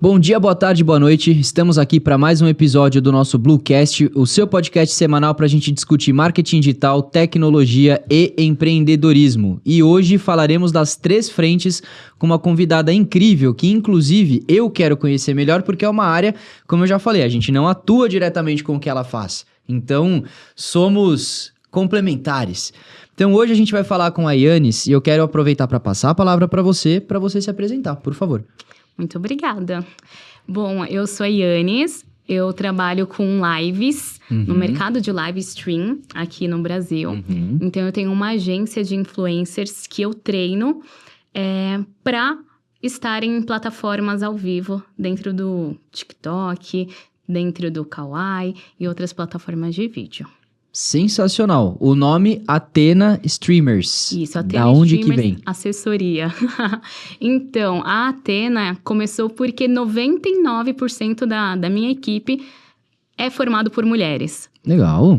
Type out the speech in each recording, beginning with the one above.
Bom dia, boa tarde, boa noite. Estamos aqui para mais um episódio do nosso Bluecast, o seu podcast semanal para a gente discutir marketing digital, tecnologia e empreendedorismo. E hoje falaremos das 3 frentes com uma convidada incrível que, inclusive, eu quero conhecer melhor porque é uma área, como eu já falei, a gente não atua diretamente com o que ela faz. Então, somos complementares. Então, hoje a gente vai falar com a Yannis e eu quero aproveitar para passar a palavra para você se apresentar, por favor. Muito obrigada. Bom, eu sou a Yannis, eu trabalho com lives no mercado de live stream aqui no Brasil. Então, eu tenho uma agência de influencers que eu treino para estarem em plataformas ao vivo dentro do TikTok, dentro do Kawaii e outras plataformas de vídeo. Sensacional. O nome Athena Streamers. Isso, Athena da onde Streamers, que vem? Assessoria. Então, a Athena começou porque 99% da minha equipe é formado por mulheres. Legal.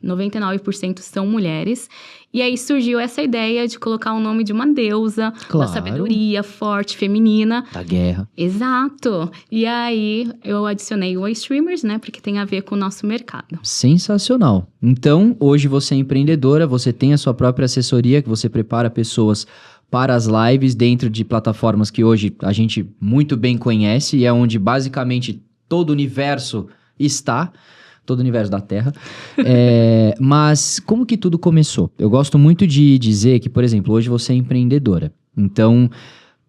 99% são mulheres. E aí surgiu essa ideia de colocar o nome de uma deusa, Claro. da sabedoria forte, feminina. Da guerra. Exato. E aí eu adicionei o Streamers, né? Porque tem a ver com o nosso mercado. Sensacional. Então, hoje você é empreendedora, você tem a sua própria assessoria, que você prepara pessoas para as lives dentro de plataformas que hoje a gente muito bem conhece e é onde basicamente todo o universo está. Todo o universo da Terra. Mas como que tudo começou? Eu gosto muito de dizer que, por exemplo, hoje você é empreendedora. Então,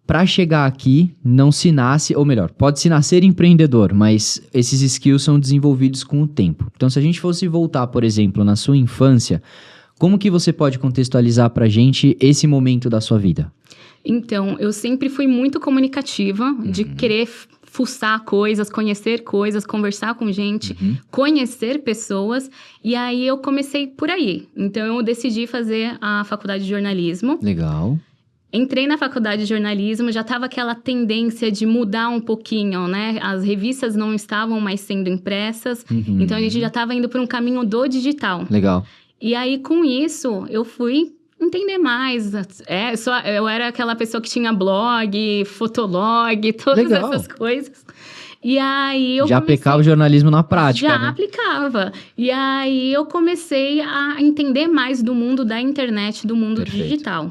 para chegar aqui, não se nasce, ou melhor, pode-se nascer empreendedor, mas esses skills são desenvolvidos com o tempo. Então, se a gente fosse voltar, por exemplo, na sua infância, como que você pode contextualizar pra gente esse momento da sua vida? Então, eu sempre fui muito comunicativa, de querer fuçar coisas, conhecer coisas, conversar com gente, conhecer pessoas. E aí, eu comecei por aí. Então, eu decidi fazer a faculdade de jornalismo. Legal. Entrei na faculdade de jornalismo, já estava aquela tendência de mudar um pouquinho, né? As revistas não estavam mais sendo impressas. Então, a gente já estava indo para um caminho do digital. Legal. E aí, com isso, eu fui entender mais. Eu era aquela pessoa que tinha blog, fotolog, todas Legal. essas coisas. E aí eu Já aplicava o jornalismo na prática, Já né? aplicava. E aí eu comecei a entender mais do mundo da internet, do mundo Perfeito. digital.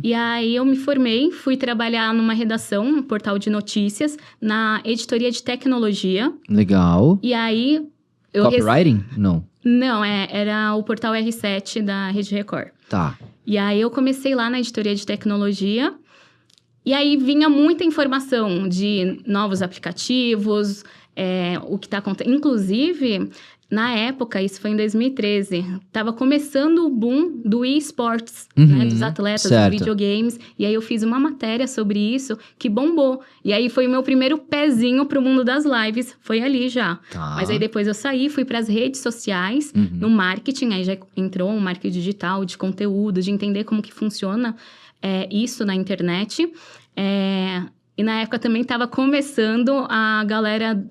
E aí eu me formei, fui trabalhar numa redação, um portal de notícias, na editoria de tecnologia. Legal. E aí Copywriting? Não. Não, era o portal R7 da Rede Record. Tá. E aí eu comecei lá na editoria de tecnologia. E aí vinha muita informação de novos aplicativos, o que está acontecendo. Inclusive, na época, isso foi em 2013, estava começando o boom do eSports, né, dos atletas, certo. dos videogames. E aí eu fiz uma matéria sobre isso que bombou. E aí foi o meu primeiro pezinho para o mundo das lives, foi ali já. Tá. Mas aí depois eu saí, fui para as redes sociais, no marketing, aí já entrou o marketing digital, de conteúdo, de entender como que funciona isso na internet. E na época também estava começando a galera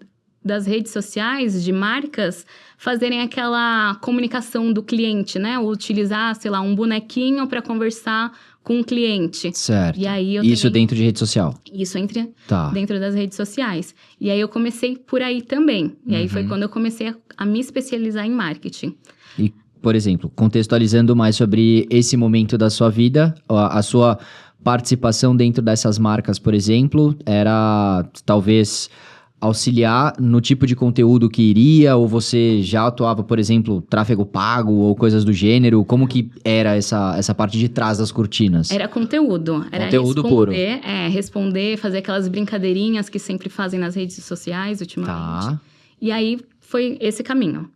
das redes sociais, de marcas, fazerem aquela comunicação do cliente, né? Utilizar, sei lá, um bonequinho para conversar com o cliente. Certo. E aí eu Isso também... dentro de rede social? Isso Tá. dentro das redes sociais. E aí eu comecei por aí também. E aí foi quando eu comecei a me especializar em marketing. E, por exemplo, contextualizando mais sobre esse momento da sua vida, a sua participação dentro dessas marcas, por exemplo, era talvez auxiliar no tipo de conteúdo que iria, ou você já atuava, por exemplo, tráfego pago ou coisas do gênero? Como que era essa parte de trás das cortinas? Era conteúdo. Era Conteúdo puro. Responder, fazer aquelas brincadeirinhas que sempre fazem nas redes sociais ultimamente. Tá. E aí foi esse caminho.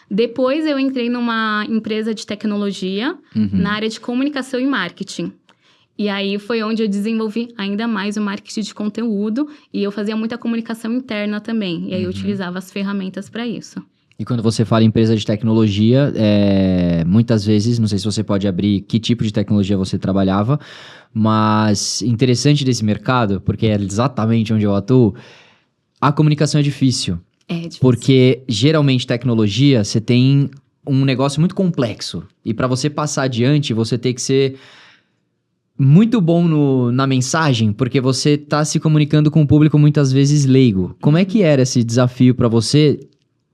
Depois eu entrei numa empresa de tecnologia na área de comunicação e marketing. E aí foi onde eu desenvolvi ainda mais o marketing de conteúdo e eu fazia muita comunicação interna também. E aí eu utilizava as ferramentas para isso. E quando você fala em empresa de tecnologia, muitas vezes, não sei se você pode abrir que tipo de tecnologia você trabalhava, mas interessante desse mercado, porque é exatamente onde eu atuo, a comunicação é difícil. É difícil. Porque geralmente tecnologia, você tem um negócio muito complexo. E para você passar adiante, você tem que ser muito bom na mensagem, porque você tá se comunicando com o público muitas vezes leigo. Como é que era esse desafio para você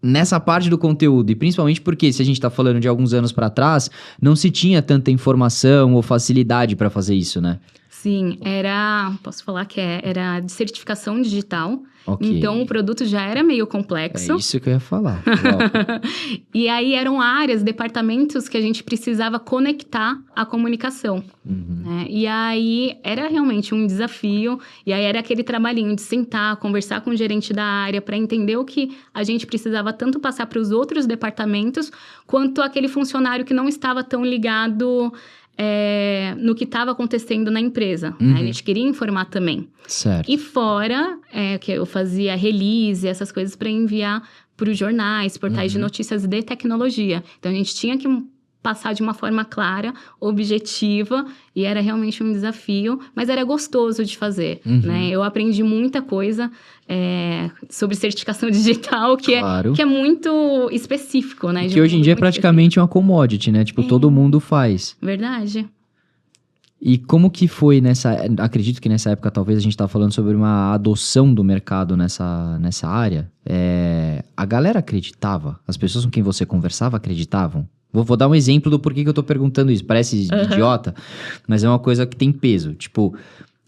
nessa parte do conteúdo? E principalmente porque, se a gente tá falando de alguns anos para trás, não se tinha tanta informação ou facilidade para fazer isso, né? Sim, posso falar que era de certificação digital. Ok. Então, o produto já era meio complexo. É isso que eu ia falar. Uau. E aí, eram áreas, departamentos que a gente precisava conectar a comunicação. Né? E aí, era realmente um desafio. E aí, era aquele trabalhinho de sentar, conversar com o gerente da área para entender o que a gente precisava tanto passar para os outros departamentos, quanto aquele funcionário que não estava tão ligado no que estava acontecendo na empresa. Né? A gente queria informar também. Certo. E fora que eu fazia release, essas coisas para enviar para os jornais, portais de notícias de tecnologia. Então, a gente tinha que passar de uma forma clara, objetiva, e era realmente um desafio, mas era gostoso de fazer, né? Eu aprendi muita coisa sobre certificação digital, que é muito específico, né? Que hoje em dia é praticamente uma commodity, né? Tipo, todo mundo faz. Verdade. E como que foi acredito que nessa época talvez a gente tava falando sobre uma adoção do mercado nessa área. A galera acreditava? As pessoas com quem você conversava acreditavam? Vou dar um exemplo do porquê que eu tô perguntando isso. Parece idiota, mas é uma coisa que tem peso. Tipo,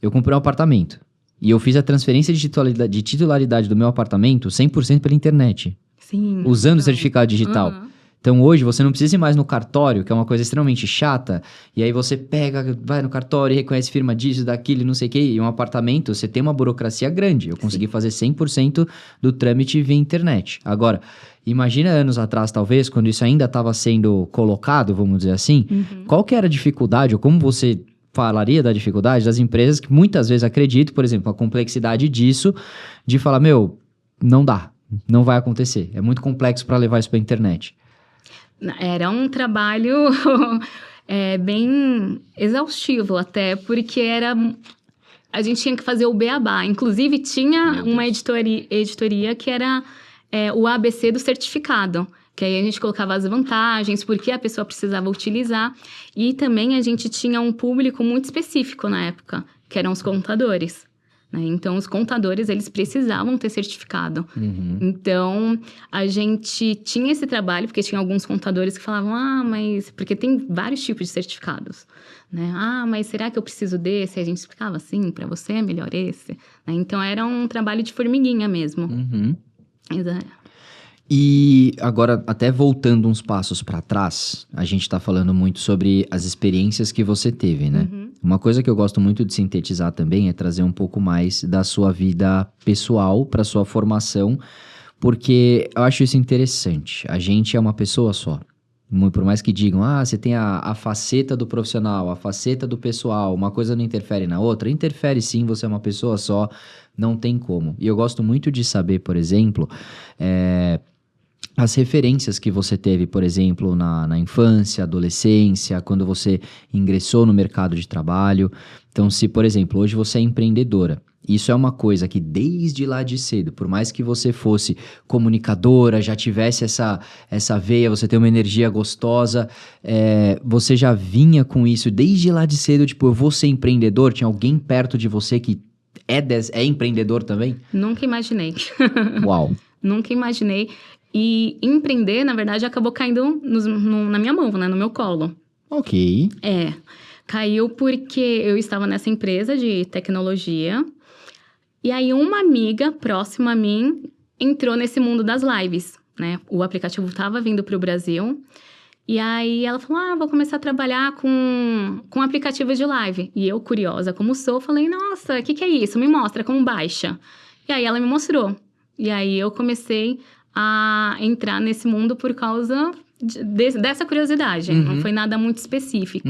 eu comprei um apartamento e eu fiz a transferência de titularidade do meu apartamento 100% pela internet. Sim. Usando o certificado digital. Então, hoje, você não precisa ir mais no cartório, que é uma coisa extremamente chata, e aí você vai no cartório e reconhece firma disso, daquilo, não sei o quê, e um apartamento, você tem uma burocracia grande. Eu consegui fazer 100% do trâmite via internet. Agora, imagina anos atrás, talvez, quando isso ainda estava sendo colocado, vamos dizer assim, qual que era a dificuldade, ou como você falaria da dificuldade das empresas que muitas vezes acreditam, por exemplo, a complexidade disso, de falar, não dá, não vai acontecer, é muito complexo para levar isso para a internet. Era um trabalho bem exaustivo até, porque a gente tinha que fazer o beabá. Inclusive, tinha uma editoria que era o ABC do certificado. Que aí a gente colocava as vantagens, por que a pessoa precisava utilizar. E também a gente tinha um público muito específico na época, que eram os contadores. Né? Então, os contadores, eles precisavam ter certificado. Então, a gente tinha esse trabalho, porque tinha alguns contadores que falavam, mas... Porque tem vários tipos de certificados, né? Mas será que eu preciso desse? E a gente explicava, assim, para você é melhor esse. Né? Então, era um trabalho de formiguinha mesmo. Exato. E agora, até voltando uns passos para trás, a gente tá falando muito sobre as experiências que você teve, né? Uma coisa que eu gosto muito de sintetizar também é trazer um pouco mais da sua vida pessoal para sua formação, porque eu acho isso interessante. A gente é uma pessoa só. Por mais que digam, você tem a faceta do profissional, a faceta do pessoal, uma coisa não interfere na outra. Interfere sim, você é uma pessoa só, não tem como. E eu gosto muito de saber, por exemplo, as referências que você teve, por exemplo, na infância, adolescência, quando você ingressou no mercado de trabalho. Então, se, por exemplo, hoje você é empreendedora, isso é uma coisa que desde lá de cedo, por mais que você fosse comunicadora, já tivesse essa veia, você tem uma energia gostosa, você já vinha com isso desde lá de cedo, tipo, eu vou ser empreendedor? Tinha alguém perto de você que é empreendedor também? Nunca imaginei. Uau! Nunca imaginei. E empreender, na verdade, acabou caindo na minha mão, né? No meu colo. Ok. Caiu porque eu estava nessa empresa de tecnologia. E aí, uma amiga próxima a mim entrou nesse mundo das lives, né? O aplicativo estava vindo para o Brasil. E aí, ela falou, vou começar a trabalhar com aplicativos de live. E eu, curiosa como sou, falei, nossa, o que é isso? Me mostra como baixa. E aí, ela me mostrou. E aí, eu comecei a entrar nesse mundo por causa dessa curiosidade. Não foi nada muito específico.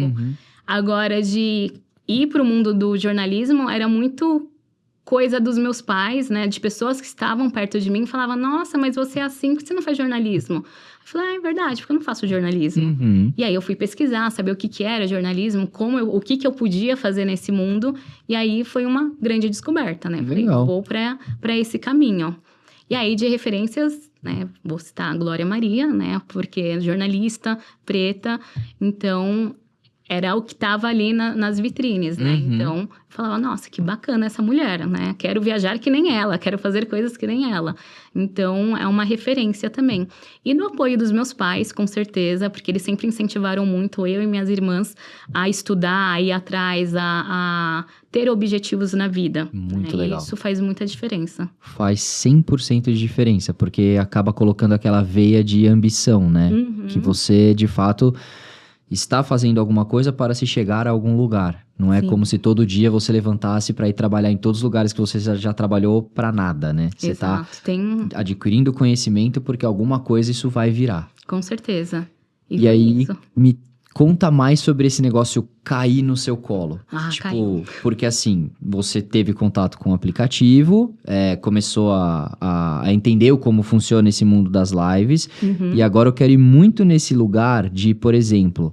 Agora, de ir para o mundo do jornalismo, era muito coisa dos meus pais, né? De pessoas que estavam perto de mim e falavam, nossa, mas você é assim, por que você não faz jornalismo? Eu falei, é verdade, porque eu não faço jornalismo. E aí, eu fui pesquisar, saber o que era jornalismo, o que eu podia fazer nesse mundo. E aí, foi uma grande descoberta, né? Falei, vou para esse caminho. E aí, de referências, né, vou citar a Glória Maria, né, porque é jornalista, preta, então era o que estava ali nas vitrines, né? Uhum. Então, eu falava, nossa, que bacana essa mulher, né? Quero viajar que nem ela, quero fazer coisas que nem ela. Então, é uma referência também. E no apoio dos meus pais, com certeza, porque eles sempre incentivaram muito eu e minhas irmãs a estudar, a ir atrás, a ter objetivos na vida. Muito né? legal. E isso faz muita diferença. Faz 100% de diferença, porque acaba colocando aquela veia de ambição, né? Uhum. Que você, de fato, está fazendo alguma coisa para se chegar a algum lugar. Não é Sim. como se todo dia você levantasse para ir trabalhar em todos os lugares que você já trabalhou para nada, né? Você está Exato. Tem, adquirindo conhecimento porque alguma coisa isso vai virar. com certeza. E foi aí, isso. me conta mais sobre esse negócio cair no seu colo. Ah, Tipo, caiu. porque assim, você teve contato com o aplicativo, começou a entender como funciona esse mundo das lives, Uhum. e agora eu quero ir muito nesse lugar de, por exemplo,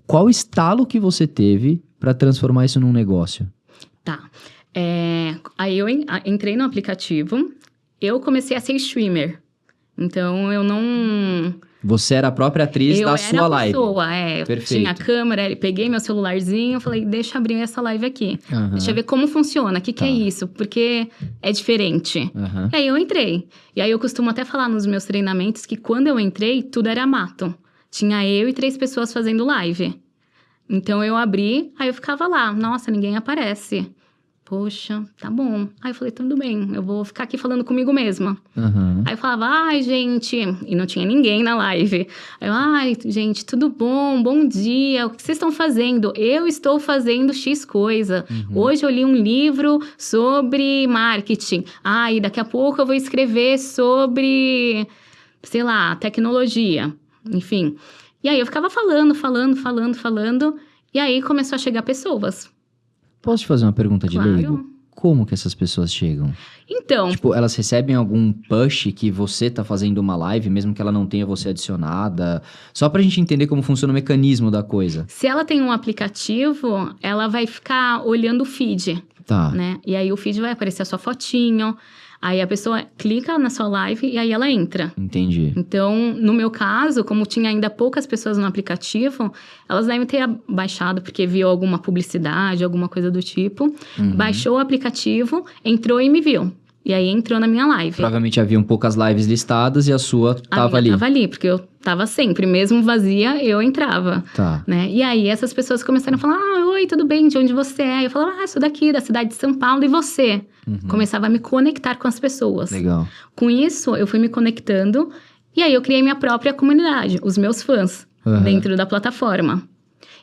qual estalo que você teve para transformar isso num negócio? Tá. Aí eu entrei no aplicativo, eu comecei a ser streamer. Então, eu não... Você era a própria atriz eu da era sua a live. pessoa, Perfeito. tinha a câmera, peguei meu celularzinho, falei, deixa eu abrir essa live aqui. Aham. Deixa eu ver como funciona, o que Tá. é isso, porque é diferente. Aham. E aí eu entrei. E aí eu costumo até falar nos meus treinamentos que quando eu entrei, tudo era mato. Tinha eu e 3 pessoas fazendo live. Então eu abri, aí eu ficava lá, nossa, ninguém aparece. Poxa, tá bom. Aí eu falei, tudo bem, eu vou ficar aqui falando comigo mesma. Aham. Aí eu falava, ai, gente... E não tinha ninguém na live. Aí eu, ai, gente, tudo bom? Bom dia. O que vocês estão fazendo? Eu estou fazendo X coisa. Hoje eu li um livro sobre marketing. Ah, e daqui a pouco eu vou escrever sobre, sei lá, tecnologia. Enfim. E aí eu ficava falando. E aí começou a chegar pessoas. Posso te fazer uma pergunta de Claro. leigo? Como que essas pessoas chegam? Então... Tipo, elas recebem algum push que você tá fazendo uma live, mesmo que ela não tenha você adicionada? Só pra gente entender como funciona o mecanismo da coisa. Se ela tem um aplicativo, ela vai ficar olhando o feed, Tá. né? E aí o feed vai aparecer a sua fotinho, aí a pessoa clica na sua live e aí ela entra. Entendi. Então, no meu caso, como tinha ainda poucas pessoas no aplicativo, elas devem ter baixado porque viu alguma publicidade, alguma coisa do tipo. Baixou o aplicativo, entrou e me viu. E aí entrou na minha live. Provavelmente haviam poucas lives listadas e a sua A tava minha ali. tava ali, porque eu tava sempre, mesmo vazia, eu entrava. Tá. Né? E aí essas pessoas começaram a falar, oi, tudo bem, de onde você é? Eu falava, sou daqui, da cidade de São Paulo, e você? Começava a me conectar com as pessoas. Legal. Com isso, eu fui me conectando, e aí eu criei minha própria comunidade, os meus fãs, Aham. dentro da plataforma.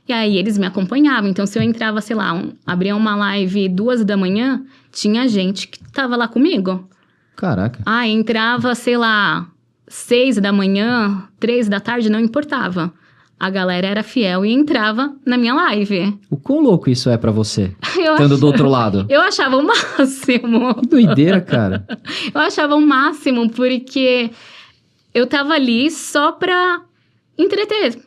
E aí eles me acompanhavam, então se eu entrava, sei lá, abria uma live 2 da manhã, tinha gente que tava lá comigo. Caraca. Entrava, sei lá, 6 da manhã, 3 da tarde, não importava. A galera era fiel e entrava na minha live. O quão louco isso é pra você? Eu Estando do outro lado. Eu achava o máximo. Que doideira, cara. Eu achava o máximo, porque eu tava ali só pra entreter.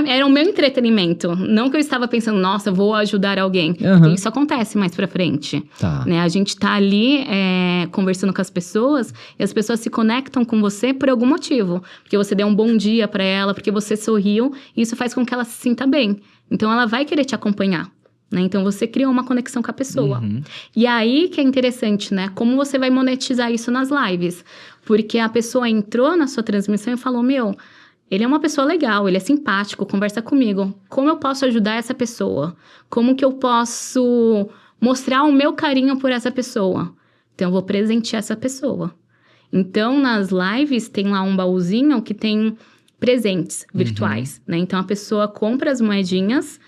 Era o meu entretenimento. Não que eu estava pensando, nossa, vou ajudar alguém. Aham. Isso acontece mais pra frente. Tá. Né? A gente tá ali conversando com as pessoas e as pessoas se conectam com você por algum motivo. Porque você deu um bom dia pra ela, porque você sorriu, e isso faz com que ela se sinta bem. Então, ela vai querer te acompanhar. Né? Então, você criou uma conexão com a pessoa. E aí que é interessante, né? Como você vai monetizar isso nas lives. Porque a pessoa entrou na sua transmissão e falou, ele é uma pessoa legal, ele é simpático, conversa comigo. Como eu posso ajudar essa pessoa? Como que eu posso mostrar o meu carinho por essa pessoa? Então, eu vou presentear essa pessoa. Então, nas lives, tem lá um baúzinho que tem presentes virtuais, né? Então, a pessoa compra as moedinhas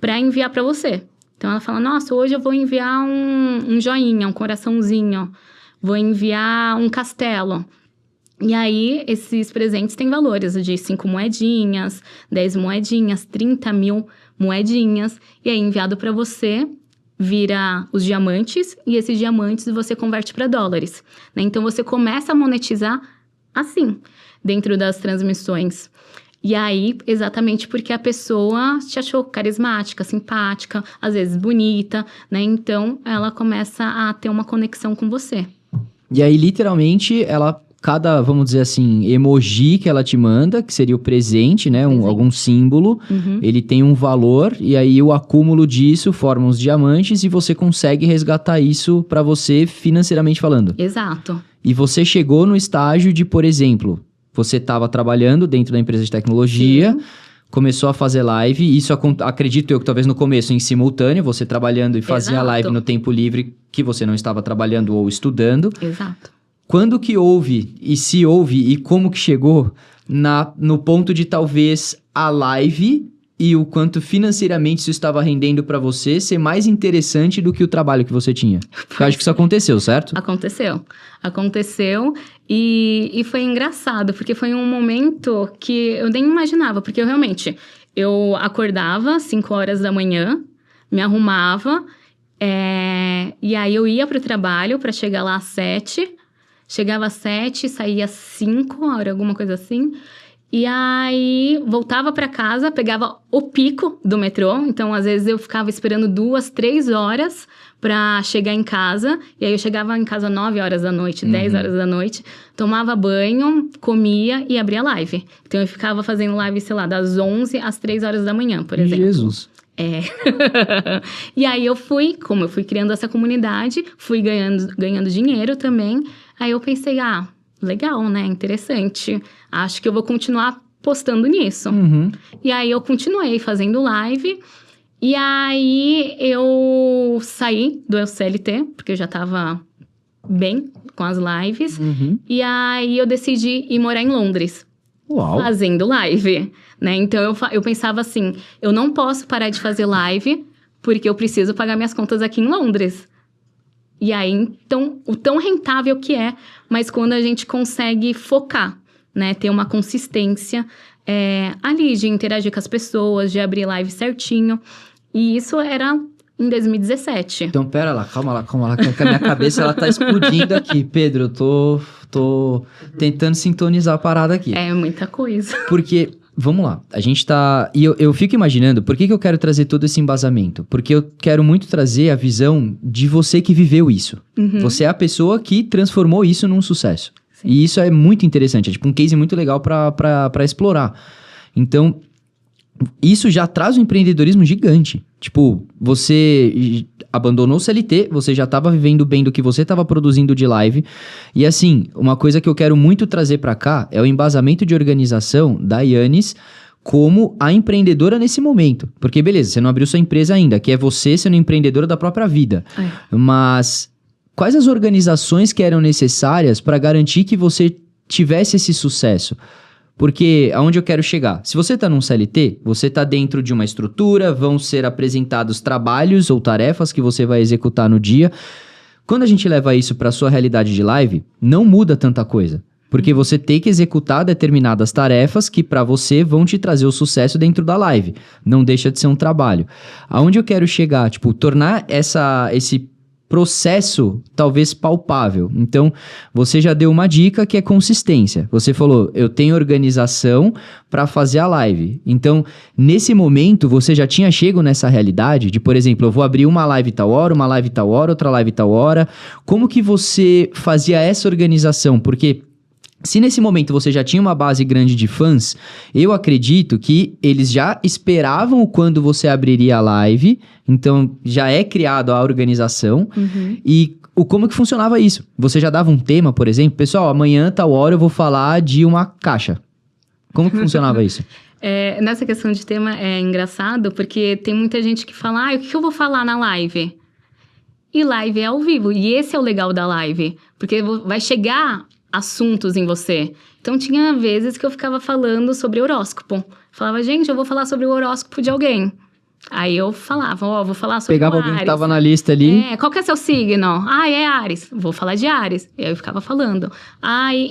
para enviar para você. Então, ela fala, nossa, hoje eu vou enviar um joinha, um coraçãozinho. Vou enviar um castelo. E aí, esses presentes têm valores de 5 moedinhas, 10 moedinhas, 30 mil moedinhas. E aí, enviado para você, vira os diamantes. E esses diamantes você converte para dólares. Né? Então, você começa a monetizar assim, dentro das transmissões. E aí, exatamente porque a pessoa te achou carismática, simpática, às vezes bonita, né? Então, ela começa a ter uma conexão com você. E aí, literalmente, ela cada, vamos dizer assim, emoji que ela te manda, que seria o presente, né? Algum símbolo, ele tem um valor, e aí o acúmulo disso forma os diamantes e você consegue resgatar isso pra você financeiramente falando. Exato. E você chegou no estágio de, por exemplo, você estava trabalhando dentro da empresa de tecnologia, começou a fazer live, isso acredito eu que talvez no começo em simultâneo, você trabalhando e fazia live no tempo livre que você não estava trabalhando ou estudando. Exato. Quando que houve, e se houve, e como que chegou no ponto de talvez a live e o quanto financeiramente isso estava rendendo para você ser mais interessante do que o trabalho que você tinha? Eu acho que isso aconteceu, certo? Aconteceu e foi engraçado, porque foi um momento que eu nem imaginava, porque eu acordava 5 horas da manhã, me arrumava, e aí eu ia pro trabalho para chegar lá às 7, chegava às 7, saía às 5, alguma coisa assim. E aí, voltava para casa, pegava o pico do metrô. Então, às vezes, eu ficava esperando 2, 3 horas para chegar em casa. E aí, eu chegava em casa 9 horas da noite, 10 horas da noite. Tomava banho, comia e abria live. Então, eu ficava fazendo live, sei lá, das 11 às 3 horas da manhã, por exemplo. Jesus! E aí, como eu fui criando essa comunidade, fui ganhando dinheiro também. Aí, eu pensei, legal, né? Interessante. Acho que eu vou continuar postando nisso. E aí, eu continuei fazendo live. E aí, eu saí do CLT, porque eu já tava bem com as lives. E aí, eu decidi ir morar em Londres. Uau. Fazendo live, né? Então, eu pensava assim, eu não posso parar de fazer live, porque eu preciso pagar minhas contas aqui em Londres. E aí, então, o tão rentável que é, mas quando a gente consegue focar, né? Ter uma consistência ali de interagir com as pessoas, de abrir live certinho. E isso era em 2017. Então, pera lá, calma lá, que a minha cabeça ela tá explodindo aqui. Pedro, eu tô tentando sintonizar a parada aqui. É muita coisa. Porque... Vamos lá, a gente tá... E eu fico imaginando, por que eu quero trazer todo esse embasamento? Porque eu quero muito trazer a visão de você que viveu isso. Você é a pessoa que transformou isso num sucesso. Sim. E isso é muito interessante, é tipo um case muito legal pra explorar. Então, isso já traz um empreendedorismo gigante. Tipo, você abandonou o CLT, você já estava vivendo bem do que você estava produzindo de live. E assim, uma coisa que eu quero muito trazer para cá é o embasamento de organização da Yannis como a empreendedora nesse momento. Porque beleza, você não abriu sua empresa ainda, que é você sendo empreendedora da própria vida. Mas quais as organizações que eram necessárias para garantir que você tivesse esse sucesso? Porque aonde eu quero chegar? Se você está num CLT, você está dentro de uma estrutura, vão ser apresentados trabalhos ou tarefas que você vai executar no dia. Quando a gente leva isso para a sua realidade de live, não muda tanta coisa. Porque você tem que executar determinadas tarefas que para você vão te trazer o sucesso dentro da live. Não deixa de ser um trabalho. Aonde eu quero chegar? Tipo, tornar esse processo talvez palpável. Então, você já deu uma dica que é consistência. Você falou, eu tenho organização para fazer a live. Então, nesse momento, você já tinha chego nessa realidade de, por exemplo, eu vou abrir uma live tal hora, uma live tal hora, outra live tal hora. Como que você fazia essa organização? Porque se nesse momento você já tinha uma base grande de fãs, eu acredito que eles já esperavam quando você abriria a live, então já é criado a organização. E como que funcionava isso? Você já dava um tema, por exemplo, pessoal, amanhã, tal hora eu vou falar de uma caixa. Como que funcionava isso? Nessa questão de tema é engraçado, porque tem muita gente que fala, o que eu vou falar na live? E live é ao vivo, e esse é o legal da live, porque vai chegar assuntos em você. Então, tinha vezes que eu ficava falando sobre horóscopo. Falava, gente, eu vou falar sobre o horóscopo de alguém. Aí eu falava, vou falar sobre Pegava o Áries. alguém que tava na lista ali. Qual que é seu signo? É Áries. Vou falar de Áries. E aí eu ficava falando.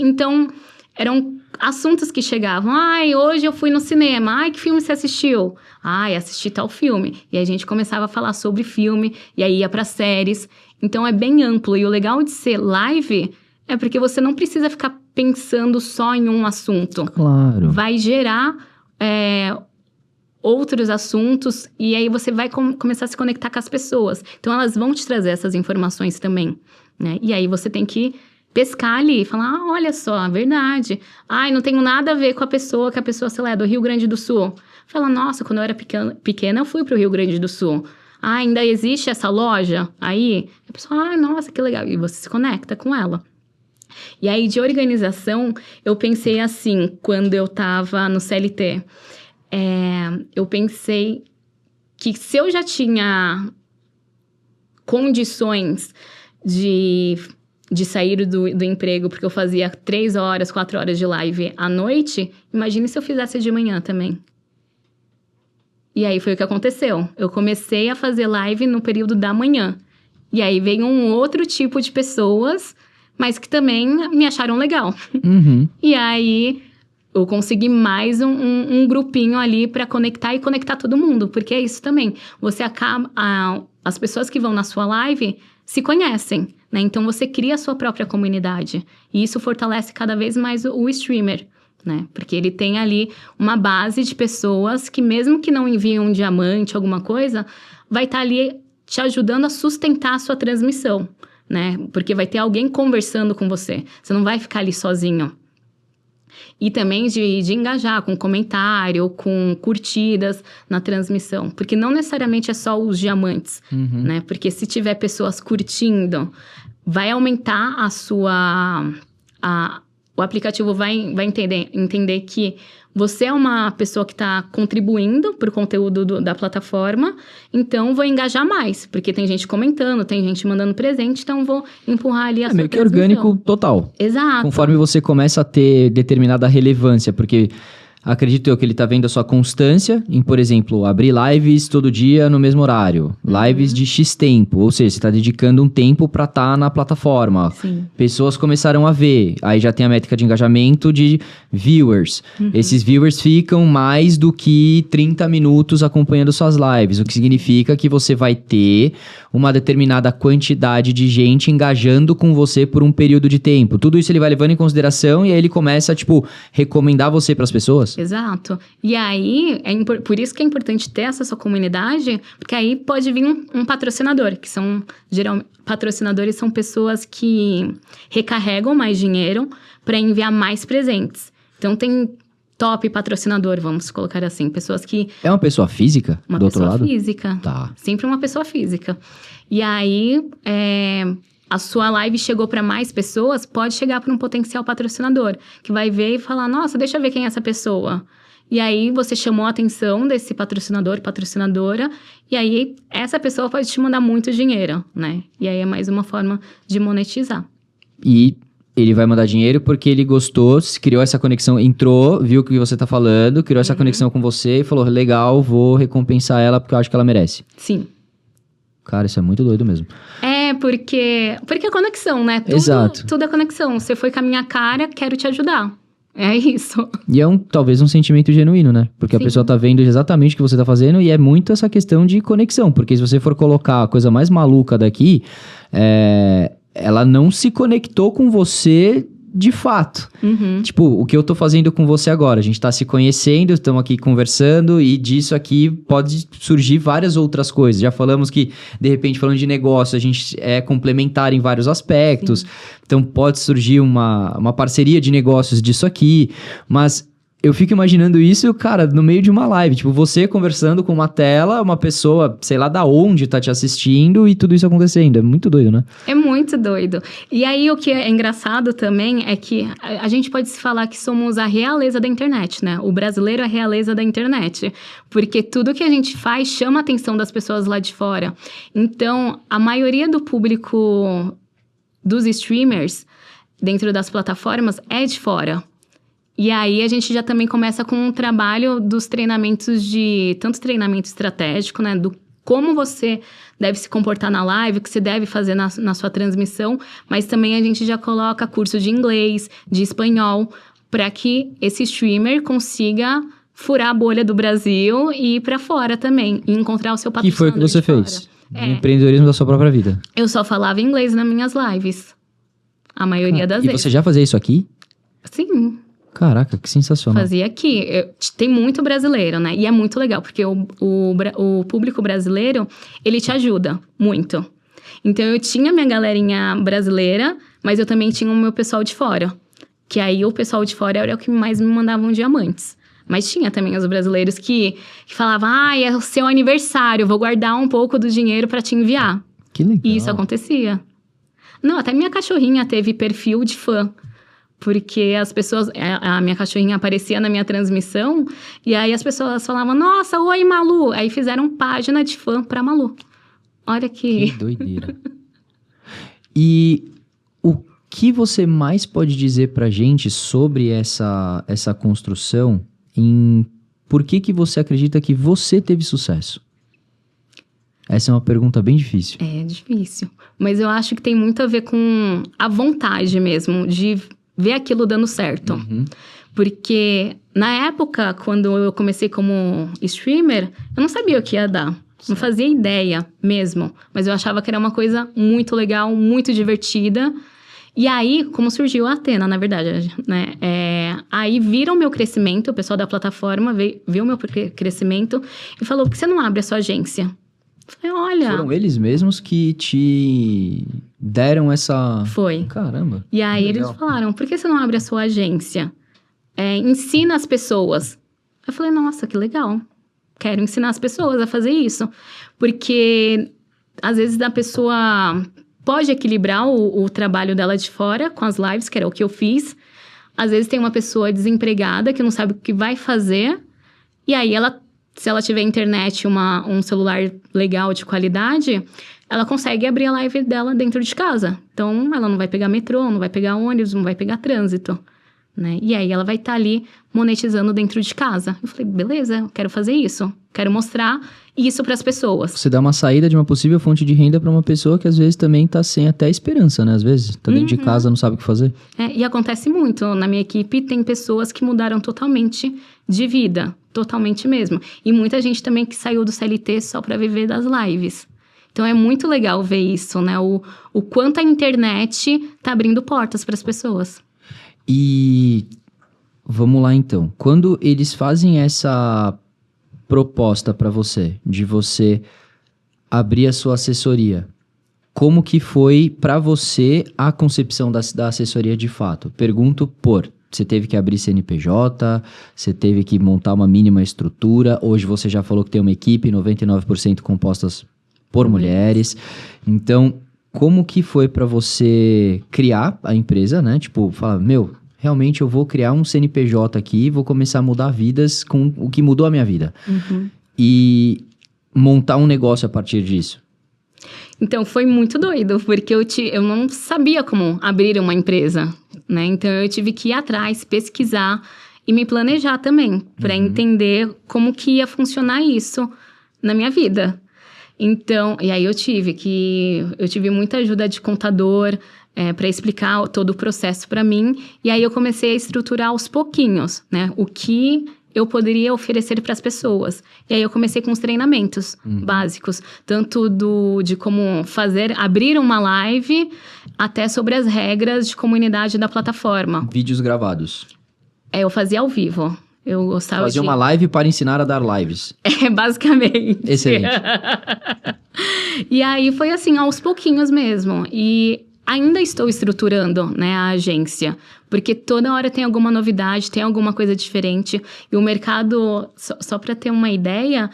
Então, eram assuntos que chegavam. Hoje eu fui no cinema. Que filme você assistiu? Assisti tal filme. E aí a gente começava a falar sobre filme. E aí ia para séries. Então, é bem amplo. E o legal de ser live é porque você não precisa ficar pensando só em um assunto. Claro. Vai gerar outros assuntos e aí você vai começar a se conectar com as pessoas. Então, elas vão te trazer essas informações também, né? E aí, você tem que pescar ali, falar, olha só, verdade. Ai, não tenho nada a ver com a pessoa, que a pessoa, sei lá, é do Rio Grande do Sul. Fala, nossa, quando eu era pequena, eu fui pro Rio Grande do Sul. Ah, ainda existe essa loja aí? A pessoa, nossa, que legal. E você se conecta com ela. E aí, de organização, eu pensei assim, quando eu tava no CLT. Eu pensei que se eu já tinha condições de sair do emprego, porque eu fazia 3 horas, 4 horas de live à noite, imagine se eu fizesse de manhã também. E aí foi o que aconteceu. Eu comecei a fazer live no período da manhã. E aí veio um outro tipo de pessoas, mas que também me acharam legal. Uhum. E aí eu consegui mais um grupinho ali para conectar e conectar todo mundo. Porque é isso também. Você acaba... as pessoas que vão na sua live se conhecem, né? Então você cria a sua própria comunidade. E isso fortalece cada vez mais o streamer, né? Porque ele tem ali uma base de pessoas que, mesmo que não enviem um diamante, alguma coisa, vai estar ali te ajudando a sustentar a sua transmissão, né? Porque vai ter alguém conversando com você. Você não vai ficar ali sozinho. E também de engajar com comentário, com curtidas na transmissão. Porque não necessariamente é só os diamantes, né? Porque se tiver pessoas curtindo, vai aumentar a sua... o aplicativo vai entender que você é uma pessoa que está contribuindo para o conteúdo da plataforma, então vou engajar mais, porque tem gente comentando, tem gente mandando presente, então vou empurrar ali a sua meio que transmissão. orgânico total. Exato. Conforme você começa a ter determinada relevância, porque... acredito eu que ele tá vendo a sua constância em, por exemplo, abrir lives todo dia no mesmo horário. Lives de X tempo. Ou seja, você tá dedicando um tempo pra estar na plataforma. Sim. Pessoas começaram a ver. Aí já tem a métrica de engajamento de viewers. Esses viewers ficam mais do que 30 minutos acompanhando suas lives. O que significa que você vai ter uma determinada quantidade de gente engajando com você por um período de tempo. Tudo isso ele vai levando em consideração e aí ele começa a, recomendar você pras pessoas. Exato. E aí, por isso que é importante ter essa sua comunidade, porque aí pode vir um patrocinador, que são, geralmente, patrocinadores são pessoas que recarregam mais dinheiro para enviar mais presentes. Então, tem top patrocinador, vamos colocar assim, pessoas que... É uma pessoa física, do outro lado? Uma pessoa física. Tá. Sempre uma pessoa física. E aí, a sua live chegou para mais pessoas, pode chegar para um potencial patrocinador, que vai ver e falar, nossa, deixa eu ver quem é essa pessoa. E aí, você chamou a atenção desse patrocinador, patrocinadora, e aí, essa pessoa pode te mandar muito dinheiro, né? E aí, é mais uma forma de monetizar. E ele vai mandar dinheiro porque ele gostou, criou essa conexão, entrou, viu o que você tá falando, criou essa conexão com você e falou, legal, vou recompensar ela porque eu acho que ela merece. Sim. Cara, isso é muito doido mesmo. Porque é conexão, né? Exato. Tudo é conexão. Você foi com a minha cara, quero te ajudar. É isso. E é talvez um sentimento genuíno, né? Porque Sim. a pessoa tá vendo exatamente o que você tá fazendo e é muito essa questão de conexão. Porque se você for colocar a coisa mais maluca daqui, ela não se conectou com você de fato. Tipo, o que eu tô fazendo com você agora? A gente tá se conhecendo, estamos aqui conversando e disso aqui pode surgir várias outras coisas. Já falamos que, de repente, falando de negócio, a gente é complementar em vários aspectos. Sim. Então, pode surgir uma parceria de negócios disso aqui, mas... eu fico imaginando isso, cara, no meio de uma live. Tipo, você conversando com uma tela, uma pessoa, sei lá da onde tá te assistindo e tudo isso acontecendo. É muito doido, né? É muito doido. E aí, o que é engraçado também é que a gente pode se falar que somos a realeza da internet, né? O brasileiro é a realeza da internet. Porque tudo que a gente faz chama a atenção das pessoas lá de fora. Então, a maioria do público dos streamers dentro das plataformas é de fora. E aí, a gente já também começa com um trabalho dos treinamentos tanto treinamento estratégico, né? Do como você deve se comportar na live, o que você deve fazer na sua transmissão. Mas também a gente já coloca curso de inglês, de espanhol, para que esse streamer consiga furar a bolha do Brasil e ir para fora também. E encontrar o seu patrocinador. Que foi o que você fez? Empreendedorismo da sua própria vida. Eu só falava inglês nas minhas lives. A maioria das vezes. E você já fazia isso aqui? Sim. Caraca, que sensacional. Fazia aqui. Tem muito brasileiro, né? E é muito legal, porque o público brasileiro, ele te ajuda muito. Então, eu tinha minha galerinha brasileira, mas eu também tinha o meu pessoal de fora. Que aí, o pessoal de fora era o que mais me mandavam diamantes. Mas tinha também os brasileiros que falavam, é o seu aniversário, eu vou guardar um pouco do dinheiro para te enviar. Que legal. E isso acontecia. Não, até minha cachorrinha teve perfil de fã. Porque as pessoas... A minha cachorrinha aparecia na minha transmissão. E aí, as pessoas falavam, nossa, oi, Malu. Aí, fizeram página de fã pra Malu. Olha que... Que doideira. E o que você mais pode dizer pra gente sobre essa construção? Por que você acredita que você teve sucesso? Essa é uma pergunta bem difícil. É difícil. Mas eu acho que tem muito a ver com a vontade mesmo de ver aquilo dando certo. Uhum. Porque na época, quando eu comecei como streamer, eu não sabia o que ia dar. Não fazia ideia mesmo. Mas eu achava que era uma coisa muito legal, muito divertida. E aí, como surgiu a Athena, na verdade, né? Aí viram o meu crescimento, o pessoal da plataforma viu o meu crescimento e falou, por que você não abre a sua agência? Eu falei, olha... Foram eles mesmos que te deram essa... Foi. Caramba. E aí eles falaram, por que você não abre a sua agência? Ensina as pessoas. Eu falei, nossa, que legal. Quero ensinar as pessoas a fazer isso. Porque, às vezes, a pessoa pode equilibrar o trabalho dela de fora com as lives, que era o que eu fiz. Às vezes, tem uma pessoa desempregada que não sabe o que vai fazer. E aí, se ela tiver internet, um celular legal, de qualidade, ela consegue abrir a live dela dentro de casa. Então, ela não vai pegar metrô, não vai pegar ônibus, não vai pegar trânsito, né? E aí, ela vai estar ali monetizando dentro de casa. Eu falei, beleza, eu quero fazer isso. Quero mostrar isso para as pessoas. Você dá uma saída de uma possível fonte de renda para uma pessoa que, às vezes, também tá sem até esperança, né? Às vezes, tá dentro de casa, não sabe o que fazer. E acontece muito. Na minha equipe, tem pessoas que mudaram totalmente de vida. Totalmente mesmo. E muita gente também que saiu do CLT só para viver das lives. Então, é muito legal ver isso, né? O quanto a internet tá abrindo portas para as pessoas. E vamos lá, então. Quando eles fazem essa proposta para você, de você abrir a sua assessoria, como que foi para você a concepção da assessoria de fato? Pergunto você teve que abrir CNPJ, você teve que montar uma mínima estrutura, hoje você já falou que tem uma equipe 99% compostas por mulheres. Então, como que foi para você criar a empresa, né? Tipo, falar, realmente eu vou criar um CNPJ aqui, vou começar a mudar vidas com o que mudou a minha vida. Uhum. E montar um negócio a partir disso. Então, foi muito doido, porque eu não sabia como abrir uma empresa, né? Então, eu tive que ir atrás, pesquisar e me planejar também, para entender como que ia funcionar isso na minha vida. Então, e aí eu tive muita ajuda de contador, para explicar todo o processo para mim. E aí eu comecei a estruturar aos pouquinhos, né? O que eu poderia oferecer para as pessoas. E aí eu comecei com os treinamentos básicos. Tanto de como abrir uma live, até sobre as regras de comunidade da plataforma. Vídeos gravados. Eu fazia ao vivo. Eu gostava Fazia uma live para ensinar a dar lives. Basicamente. Excelente. E aí foi assim, aos pouquinhos mesmo. E ainda estou estruturando, né, a agência, porque toda hora tem alguma novidade, tem alguma coisa diferente. E o mercado, só para ter uma ideia,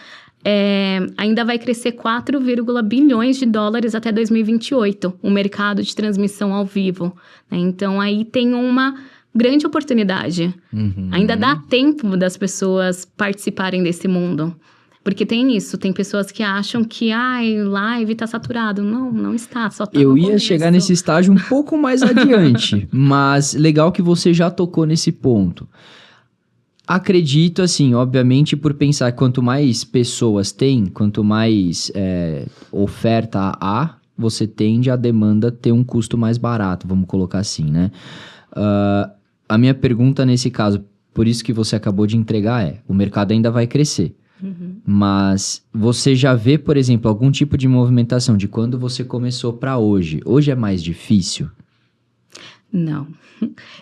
ainda vai crescer 4, bilhões de dólares até 2028, o mercado de transmissão ao vivo, né? Então, aí tem uma grande oportunidade. Ainda dá tempo das pessoas participarem desse mundo. Porque tem isso, tem pessoas que acham que live tá saturado. Não está, só tá Eu no ia começo. chegar nesse estágio um pouco mais adiante, mas legal que você já tocou nesse ponto. Acredito, assim, obviamente, por pensar que quanto mais pessoas tem, quanto mais oferta há, você tende a demanda ter um custo mais barato, vamos colocar assim, né? A minha pergunta nesse caso, por isso que você acabou de entregar, o mercado ainda vai crescer. Mas você já vê, por exemplo, algum tipo de movimentação de quando você começou para hoje? Hoje é mais difícil? Não.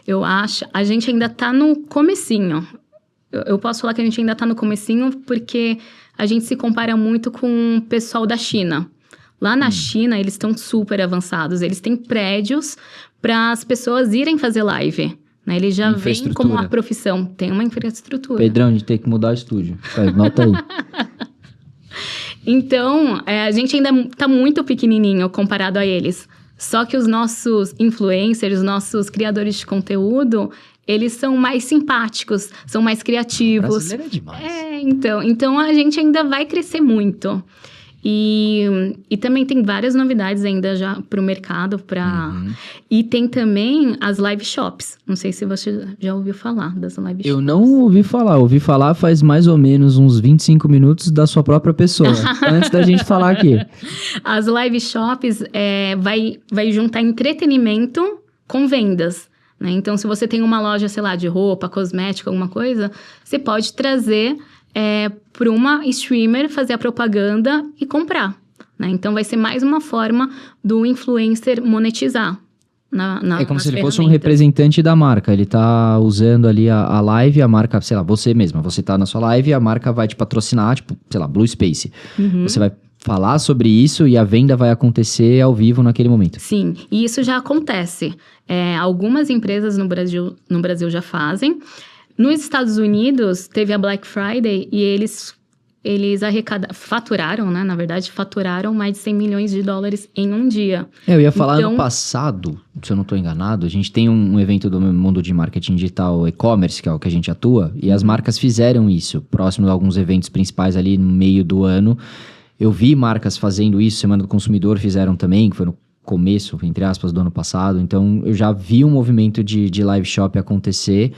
Eu acho... A gente ainda tá no comecinho. Eu posso falar que a gente ainda tá no comecinho porque a gente se compara muito com o pessoal da China. Lá na China, eles estão super avançados. Eles têm prédios para as pessoas irem fazer live. Né? Eles já veem como uma profissão. Tem uma infraestrutura. Pedrão, a gente tem que mudar o estúdio. Nota aí. Então, a gente ainda está muito pequenininho comparado a eles. Só que os nossos influencers, os nossos criadores de conteúdo, eles são mais simpáticos, são mais criativos. Brasileiro é demais. Então a gente ainda vai crescer muito. E também tem várias novidades ainda já para o mercado. E tem também as live shops. Não sei se você já ouviu falar das live shops. Eu não ouvi falar. Ouvi falar faz mais ou menos uns 25 minutos da sua própria pessoa. Antes da gente falar aqui. As live shops vai juntar entretenimento com vendas. Né? Então, se você tem uma loja, sei lá, de roupa, cosmética, alguma coisa, você pode trazer para uma streamer fazer a propaganda e comprar. Né? Então, vai ser mais uma forma do influencer monetizar. É como se ele fosse um representante da marca. Ele tá usando ali a live, a marca, sei lá, você mesma. Você tá na sua live e a marca vai te patrocinar, tipo, sei lá, Blue Space. Você vai falar sobre isso e a venda vai acontecer ao vivo naquele momento. Sim, e isso já acontece. Algumas empresas no Brasil já fazem. Nos Estados Unidos, teve a Black Friday e eles faturaram, né? Na verdade, faturaram mais de 100 milhões de dólares em um dia. Eu ia falar, ano passado, se eu não estou enganado, a gente tem um evento do mundo de marketing digital, e-commerce, que é o que a gente atua, e as marcas fizeram isso, próximo a alguns eventos principais ali no meio do ano. Eu vi marcas fazendo isso, Semana do Consumidor fizeram também, que foi no começo, entre aspas, do ano passado. Então, eu já vi um movimento de live shop acontecer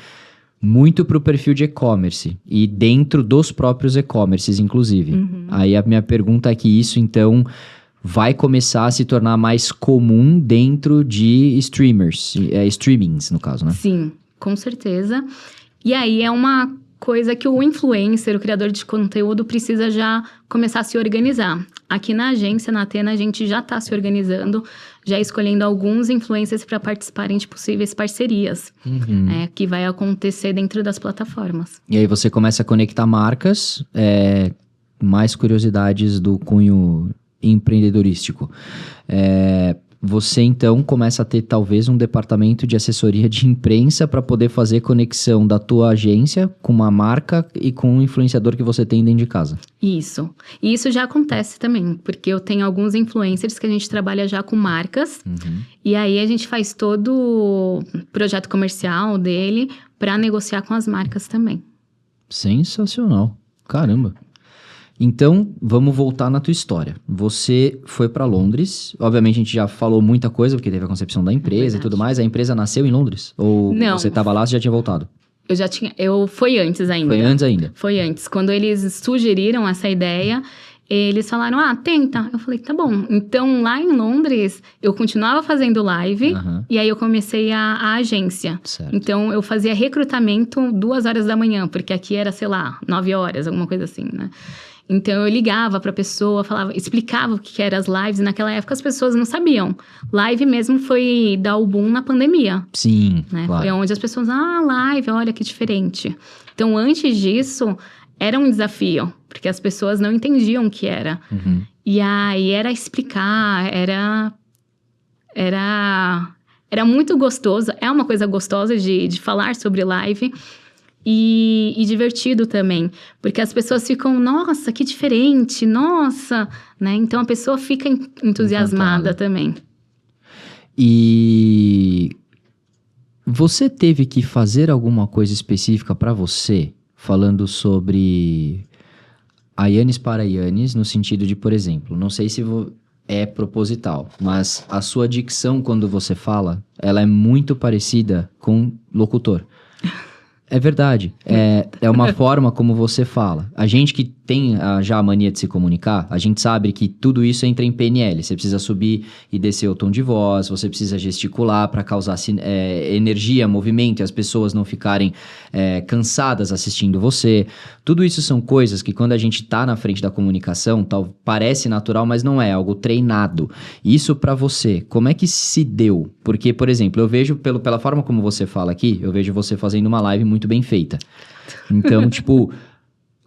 muito para o perfil de e-commerce e dentro dos próprios e-commerces, inclusive. Aí a minha pergunta é que isso, então, vai começar a se tornar mais comum dentro de streamings, no caso, né? Sim, com certeza. E aí é uma coisa que o influencer, o criador de conteúdo, precisa já começar a se organizar. Aqui na agência, na Atena, a gente já está se organizando, já escolhendo alguns influencers para participarem de possíveis parcerias, que vai acontecer dentro das plataformas. E aí você começa a conectar marcas, mais curiosidades do cunho empreendedorístico. Você, então, começa a ter, talvez, um departamento de assessoria de imprensa para poder fazer conexão da tua agência com uma marca e com um influenciador que você tem dentro de casa. Isso. E isso já acontece também, porque eu tenho alguns influencers que a gente trabalha já com marcas, e aí a gente faz todo o projeto comercial dele para negociar com as marcas também. Sensacional. Caramba. Então, vamos voltar na tua história. Você foi para Londres. Obviamente, a gente já falou muita coisa, porque teve a concepção da empresa e tudo mais. A empresa nasceu em Londres? Ou não, você estava lá e já tinha voltado? Foi antes ainda. Foi antes ainda? Foi antes. Quando eles sugeriram essa ideia, eles falaram, tenta. Eu falei, tá bom. Então, lá em Londres, eu continuava fazendo live. E aí, eu comecei a agência. Certo. Então, eu fazia recrutamento 2 horas da manhã. Porque aqui era, sei lá, 9 horas, alguma coisa assim, né? Então, eu ligava pra pessoa, explicava o que eram as lives. E naquela época, as pessoas não sabiam. Live mesmo foi dar o boom na pandemia. Sim, né? claro. Foi onde as pessoas, live, olha que diferente. Então, antes disso, era um desafio. Porque as pessoas não entendiam o que era. E aí, era explicar, era muito gostoso. É uma coisa gostosa de falar sobre live. E divertido também, porque as pessoas ficam, nossa, que diferente, nossa, né? Então a pessoa fica entusiasmada também. E você teve que fazer alguma coisa específica para você, falando sobre a Yannis para Yannis, no sentido de, por exemplo, não sei se é proposital, mas a sua dicção quando você fala, ela é muito parecida com locutor. É verdade. É uma forma como você fala. A gente que tem já a mania de se comunicar, a gente sabe que tudo isso entra em PNL. Você precisa subir e descer o tom de voz, você precisa gesticular para causar energia, movimento e as pessoas não ficarem cansadas assistindo você. Tudo isso são coisas que quando a gente tá na frente da comunicação, parece natural, mas não é, algo treinado. Isso para você, como é que se deu? Porque, por exemplo, eu vejo, pela forma como você fala aqui, eu vejo você fazendo uma live muito bem feita. Então, tipo,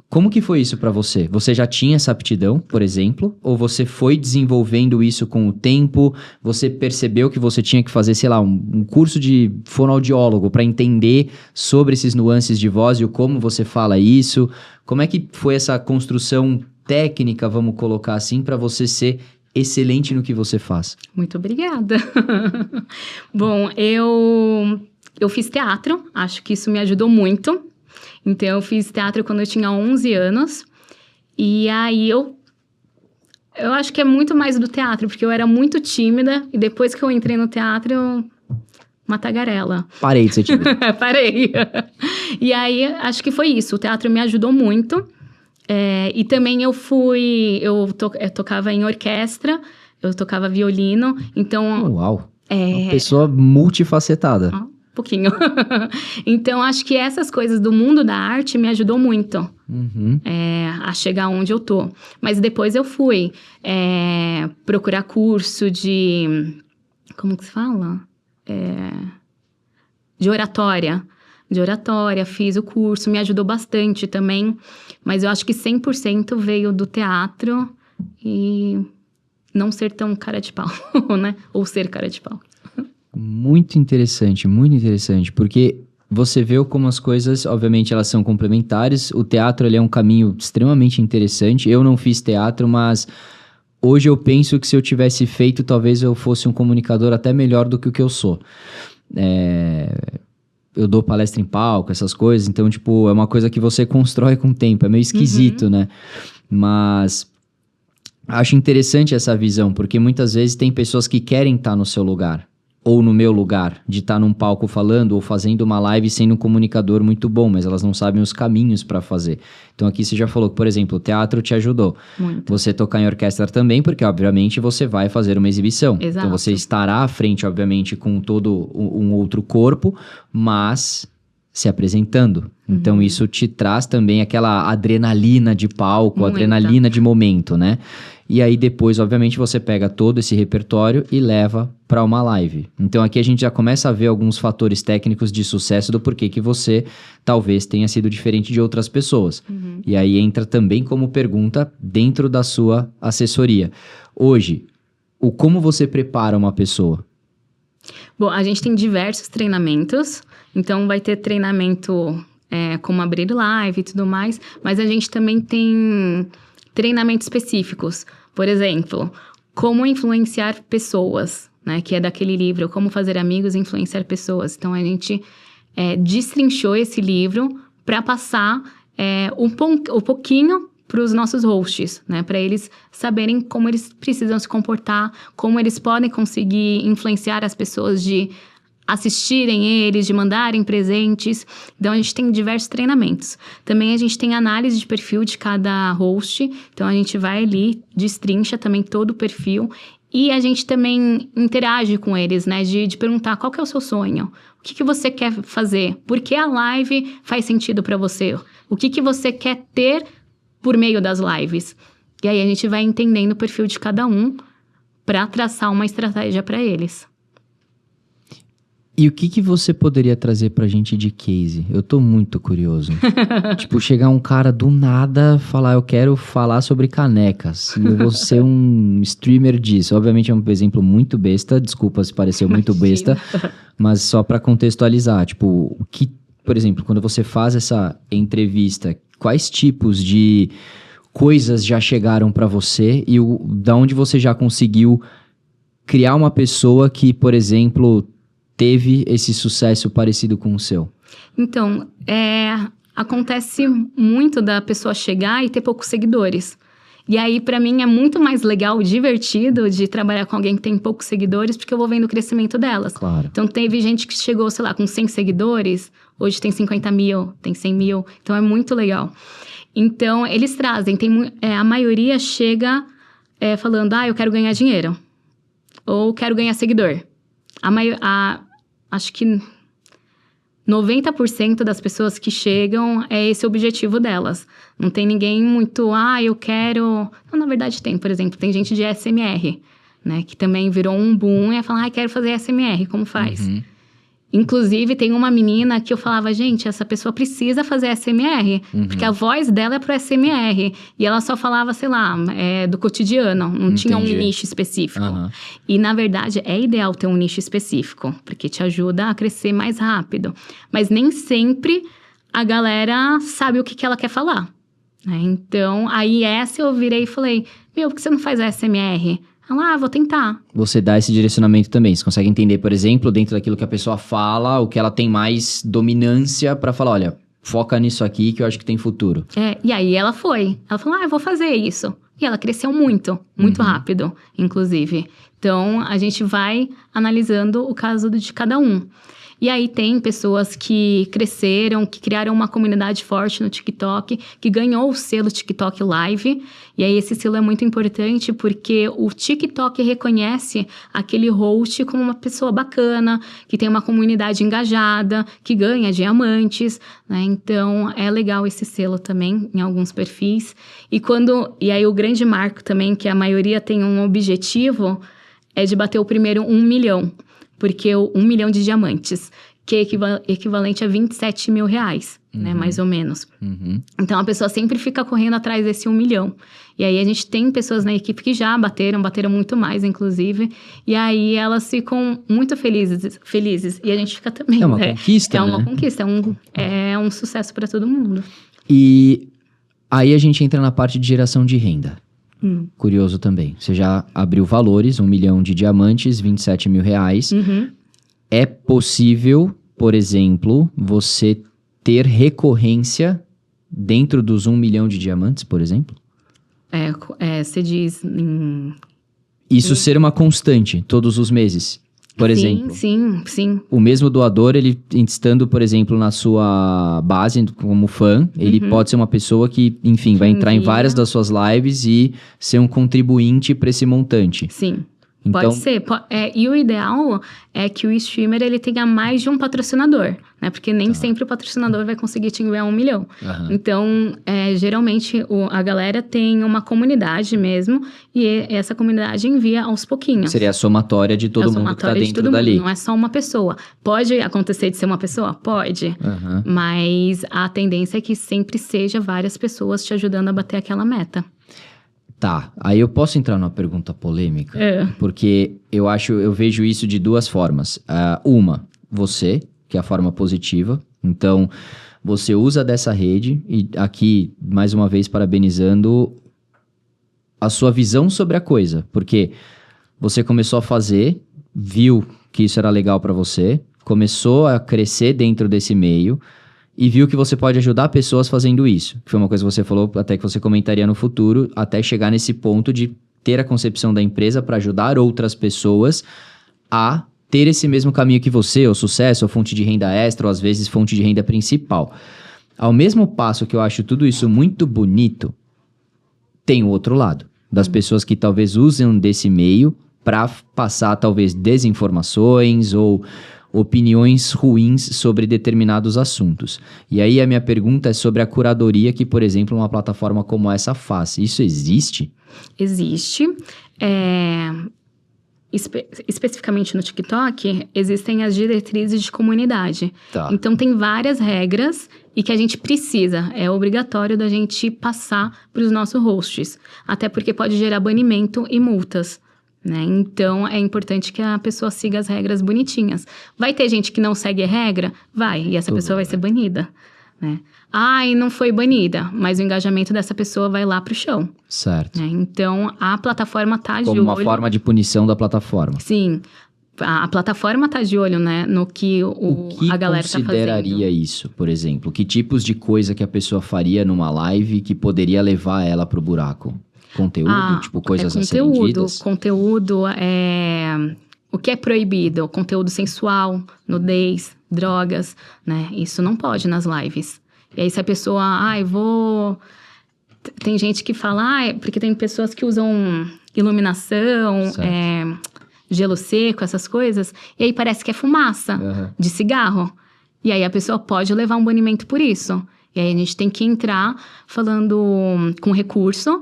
Como que foi isso pra você? Você já tinha essa aptidão, por exemplo? Ou você foi desenvolvendo isso com o tempo? Você percebeu que você tinha que fazer, sei lá, um curso de fonoaudiólogo para entender sobre esses nuances de voz e o como você fala isso? Como é que foi essa construção técnica, vamos colocar assim, para você ser excelente no que você faz? Muito obrigada. Bom, eu fiz teatro, acho que isso me ajudou muito. Então, eu fiz teatro quando eu tinha 11 anos. E aí, eu acho que é muito mais do teatro, porque eu era muito tímida. E depois que eu entrei no teatro, uma tagarela. Parei de ser tímida. Parei. E aí, acho que foi isso. O teatro me ajudou muito. E também eu tocava em orquestra, eu tocava violino. Então... Uau! Uma pessoa multifacetada. Pouquinho. Então, acho que essas coisas do mundo da arte me ajudou muito a chegar onde eu tô. Mas depois eu fui procurar curso de... Como que se fala? De oratória. Fiz o curso, me ajudou bastante também. Mas eu acho que 100% veio do teatro e não ser tão cara de pau, né? Ou ser cara de pau. Muito interessante, porque você vê como as coisas, obviamente, elas são complementares. O teatro, ele é um caminho extremamente interessante. Eu não fiz teatro, mas hoje eu penso que se eu tivesse feito, talvez eu fosse um comunicador até melhor do que o que eu sou. Eu dou palestra em palco, essas coisas, então, tipo, é uma coisa que você constrói com o tempo. É meio esquisito, né? Mas acho interessante essa visão, porque muitas vezes tem pessoas que querem estar no seu lugar. Ou no meu lugar, de estar num palco falando ou fazendo uma live sendo um comunicador muito bom, mas elas não sabem os caminhos para fazer. Então aqui você já falou que, por exemplo, o teatro te ajudou. Muito. Você tocar em orquestra também, porque obviamente você vai fazer uma exibição. Exato. Então você estará à frente, obviamente, com todo um outro corpo, mas se apresentando. Então isso te traz também aquela adrenalina de palco, adrenalina de momento, né? E aí depois, obviamente, você pega todo esse repertório e leva para uma live. Então aqui a gente já começa a ver alguns fatores técnicos de sucesso do porquê que você talvez tenha sido diferente de outras pessoas. E aí entra também como pergunta dentro da sua assessoria. Hoje, como você prepara uma pessoa? Bom, a gente tem diversos treinamentos. Então vai ter treinamento como abrir live e tudo mais. Mas a gente também tem... treinamentos específicos, por exemplo, como influenciar pessoas, né? Que é daquele livro, Como Fazer Amigos e Influenciar Pessoas. Então, a gente destrinchou esse livro para passar um pouquinho para os nossos hosts, né? Para eles saberem como eles precisam se comportar, como eles podem conseguir influenciar as pessoas de assistirem eles, de mandarem presentes. Então, a gente tem diversos treinamentos. Também a gente tem análise de perfil de cada host. Então, a gente vai ali, destrincha também todo o perfil. E a gente também interage com eles, né? De perguntar qual que é o seu sonho. O que você quer fazer? Por que a live faz sentido para você? O que você quer ter por meio das lives? E aí, a gente vai entendendo o perfil de cada um para traçar uma estratégia para eles. E o que você poderia trazer pra gente de case? Eu tô muito curioso. Tipo, chegar um cara do nada, falar, eu quero falar sobre canecas. E eu vou ser um streamer disso. Obviamente é um exemplo muito besta, desculpa se pareceu muito besta. Mas só pra contextualizar, tipo, por exemplo, quando você faz essa entrevista, quais tipos de coisas já chegaram pra você e da onde você já conseguiu criar uma pessoa que, por exemplo, teve esse sucesso parecido com o seu? Então, acontece muito da pessoa chegar e ter poucos seguidores. E aí, pra mim, é muito mais legal, divertido de trabalhar com alguém que tem poucos seguidores, porque eu vou vendo o crescimento delas. Claro. Então, teve gente que chegou, sei lá, com 100 seguidores, hoje tem 50 mil, tem 100 mil. Então, é muito legal. Então, eles trazem, a maioria chega falando, eu quero ganhar dinheiro. Ou quero ganhar seguidor. Acho que 90% das pessoas que chegam é esse o objetivo delas. Não tem ninguém muito, eu quero... Não, na verdade tem, por exemplo, tem gente de SMR, né? Que também virou um boom e fala, quero fazer SMR, como faz? Inclusive, tem uma menina que eu falava, gente, essa pessoa precisa fazer SMR, porque a voz dela é pro SMR. E ela só falava, sei lá, do cotidiano, não tinha um nicho específico. E, na verdade, é ideal ter um nicho específico, porque te ajuda a crescer mais rápido. Mas nem sempre a galera sabe o que ela quer falar, né? Então, aí essa eu virei e falei, por que você não faz SMR? Ela, vou tentar. Você dá esse direcionamento também. Você consegue entender, por exemplo, dentro daquilo que a pessoa fala, o que ela tem mais dominância pra falar, olha, foca nisso aqui que eu acho que tem futuro. E aí ela foi. Ela falou, eu vou fazer isso. E ela cresceu muito rápido, inclusive. Então, a gente vai analisando o caso de cada um. E aí tem pessoas que cresceram, que criaram uma comunidade forte no TikTok, que ganhou o selo TikTok Live. E aí esse selo é muito importante porque o TikTok reconhece aquele host como uma pessoa bacana, que tem uma comunidade engajada, que ganha diamantes, né? Então é legal esse selo também em alguns perfis. E aí o grande marco também, que a maioria tem um objetivo, é de bater o primeiro 1 milhão. Porque 1 milhão de diamantes, que é equivalente a 27 mil reais, né? Mais ou menos. Então, a pessoa sempre fica correndo atrás desse 1 milhão. E aí, a gente tem pessoas na equipe que já bateram muito mais, inclusive. E aí, elas ficam muito felizes. E a gente fica também, É uma conquista, né? É uma conquista, é um sucesso para todo mundo. E aí, a gente entra na parte de geração de renda. Curioso também. Você já abriu valores, 1 milhão de diamantes, 27 mil reais. É possível, por exemplo, você ter recorrência dentro dos 1 milhão de diamantes, por exemplo? Você diz... Isso ser uma constante, todos os meses, por exemplo. Sim. O mesmo doador, ele estando, por exemplo, na sua base como fã, ele pode ser uma pessoa que, enfim, vai entrar em várias das suas lives e ser um contribuinte para esse montante. Sim. Então, pode ser. E o ideal é que o streamer ele tenha mais de um patrocinador, né? Porque nem sempre o patrocinador vai conseguir te enviar 1 milhão. Então, geralmente, a galera tem uma comunidade mesmo e essa comunidade envia aos pouquinhos. Seria a somatória de todo mundo que tá dentro dali. Não é só uma pessoa. Pode acontecer de ser uma pessoa? Pode. Mas a tendência é que sempre seja várias pessoas te ajudando a bater aquela meta. Tá, aí eu posso entrar numa pergunta polêmica, porque eu vejo isso de duas formas. Uma, você, que é a forma positiva, então você usa dessa rede, e aqui, mais uma vez, parabenizando a sua visão sobre a coisa, porque você começou a fazer, viu que isso era legal pra você, começou a crescer dentro desse meio, e viu que você pode ajudar pessoas fazendo isso. Que foi uma coisa que você falou, até que você comentaria no futuro, até chegar nesse ponto de ter a concepção da empresa para ajudar outras pessoas a ter esse mesmo caminho que você, ou sucesso, ou fonte de renda extra, ou às vezes fonte de renda principal. Ao mesmo passo que eu acho tudo isso muito bonito, tem o outro lado. Das pessoas que talvez usem desse meio para passar talvez desinformações ou opiniões ruins sobre determinados assuntos. E aí a minha pergunta é sobre a curadoria que, por exemplo, uma plataforma como essa faz. Isso existe? Existe. Especificamente no TikTok, existem as diretrizes de comunidade. Então, tem várias regras e que a gente precisa, é obrigatório da gente passar para os nossos hosts. Até porque pode gerar banimento e multas. Né? Então, é importante que a pessoa siga as regras bonitinhas. Vai ter gente que não segue a regra? Vai, e essa pessoa vai ser banida. Né? E não foi banida, mas o engajamento dessa pessoa vai lá pro chão. Certo. Né? Então, a plataforma tá de olho... Como uma forma de punição da plataforma. Sim. A plataforma tá de olho, né, no que a galera tá fazendo. O que consideraria isso, por exemplo? Que tipos de coisa que a pessoa faria numa live que poderia levar ela pro buraco? Conteúdo, tipo coisas a serem ditas? Conteúdo o que é proibido? Conteúdo sensual, nudez, drogas, né? Isso não pode nas lives. E aí se a pessoa, Tem gente que fala, porque tem pessoas que usam iluminação, gelo seco, essas coisas. E aí parece que é fumaça de cigarro. E aí a pessoa pode levar um banimento por isso. E aí a gente tem que entrar falando com recurso,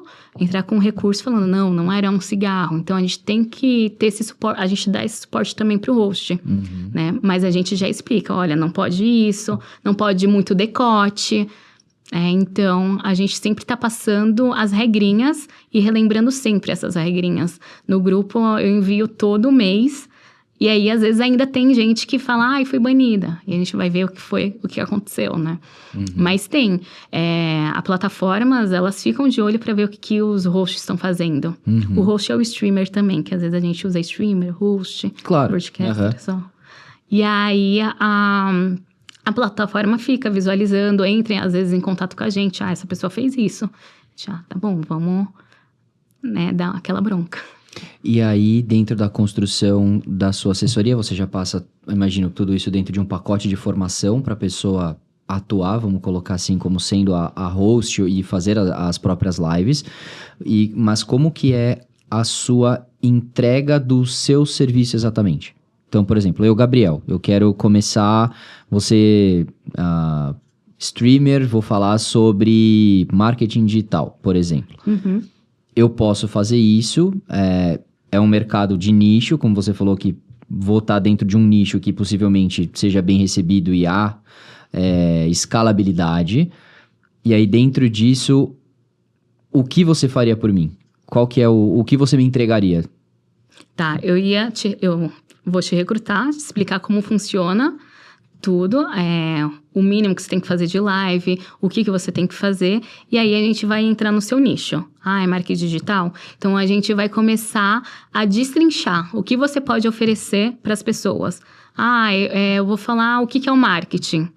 falando, não era um cigarro. Então a gente tem que ter esse suporte, a gente dá esse suporte também pro host, né? Mas a gente já explica, olha, não pode isso, não pode muito decote. Então, a gente sempre tá passando as regrinhas e relembrando sempre essas regrinhas. No grupo, eu envio todo mês. E aí, às vezes, ainda tem gente que fala, ai, fui banida. E a gente vai ver o que aconteceu, né? Mas tem. As plataformas, elas ficam de olho para ver o que os hosts estão fazendo. O host é o streamer também, que às vezes a gente usa streamer, host, broadcaster, só. E aí, a plataforma fica visualizando, entra às vezes em contato com a gente. Essa pessoa fez isso. Já, tá bom, vamos, né, dar aquela bronca. E aí, dentro da construção da sua assessoria, você já passa, imagino, tudo isso dentro de um pacote de formação para a pessoa atuar, vamos colocar assim, como sendo a host e fazer as próprias lives. Mas como que é a sua entrega do seu serviço exatamente? Então, por exemplo, eu, Gabriel, eu quero começar, você, streamer, vou falar sobre marketing digital, por exemplo. Eu posso fazer isso, é um mercado de nicho, como você falou que vou estar dentro de um nicho que possivelmente seja bem recebido e há escalabilidade. E aí, dentro disso, o que você faria por mim? Qual que é o que você me entregaria? Tá, eu vou te recrutar, te explicar como funciona tudo, o mínimo que você tem que fazer de live, o que você tem que fazer, e aí a gente vai entrar no seu nicho. É marketing digital? Então, a gente vai começar a destrinchar o que você pode oferecer para as pessoas. Eu vou falar o que é o marketing.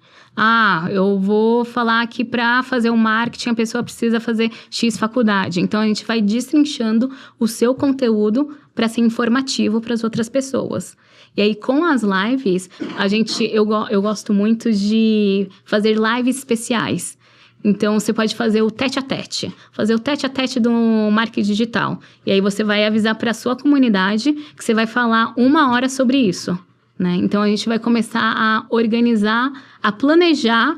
Eu vou falar que para fazer o marketing a pessoa precisa fazer X faculdade. Então, a gente vai destrinchando o seu conteúdo para ser informativo para as outras pessoas. E aí, com as lives, eu gosto muito de fazer lives especiais. Então, você pode fazer o tete-a-tete. Fazer o tete-a-tete do marketing digital. E aí, você vai avisar para a sua comunidade que você vai falar 1 hora sobre isso. Né? Então, a gente vai começar a organizar, a planejar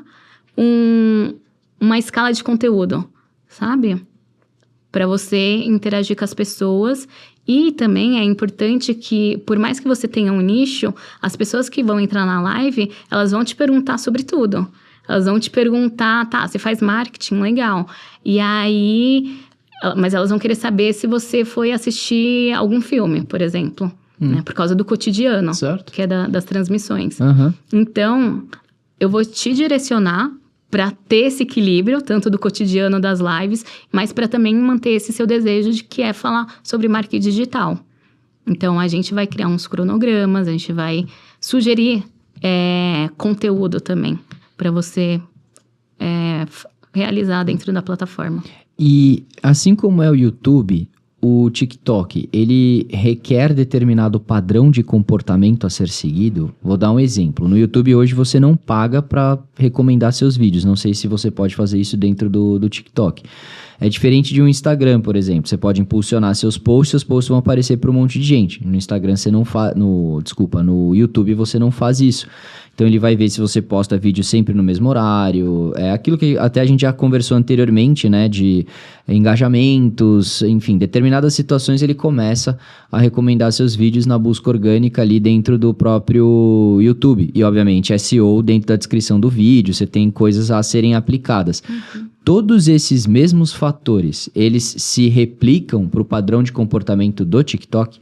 uma escala de conteúdo, sabe? Para você interagir com as pessoas. E também é importante que, por mais que você tenha um nicho, as pessoas que vão entrar na live, elas vão te perguntar sobre tudo. Elas vão te perguntar, você faz marketing? Legal. E aí, mas elas vão querer saber se você foi assistir algum filme, por exemplo. Né? Por causa do cotidiano, certo, que é das transmissões. Então, eu vou te direcionar para ter esse equilíbrio, tanto do cotidiano das lives, mas para também manter esse seu desejo de que é falar sobre marketing digital. Então, a gente vai criar uns cronogramas, a gente vai sugerir conteúdo também para você realizar dentro da plataforma. E assim como é o YouTube, o TikTok, ele requer determinado padrão de comportamento a ser seguido? Vou dar um exemplo. No YouTube hoje você não paga para recomendar seus vídeos. Não sei se você pode fazer isso dentro do TikTok. É diferente de um Instagram, por exemplo. Você pode impulsionar seus posts vão aparecer para um monte de gente. No Instagram você não faz... No YouTube você não faz isso. Então ele vai ver se você posta vídeo sempre no mesmo horário. É aquilo que até a gente já conversou anteriormente, né? De engajamentos, enfim, determinadas situações ele começa a recomendar seus vídeos na busca orgânica ali dentro do próprio YouTube. E, obviamente, SEO dentro da descrição do vídeo, você tem coisas a serem aplicadas. Todos esses mesmos fatores, eles se replicam para o padrão de comportamento do TikTok.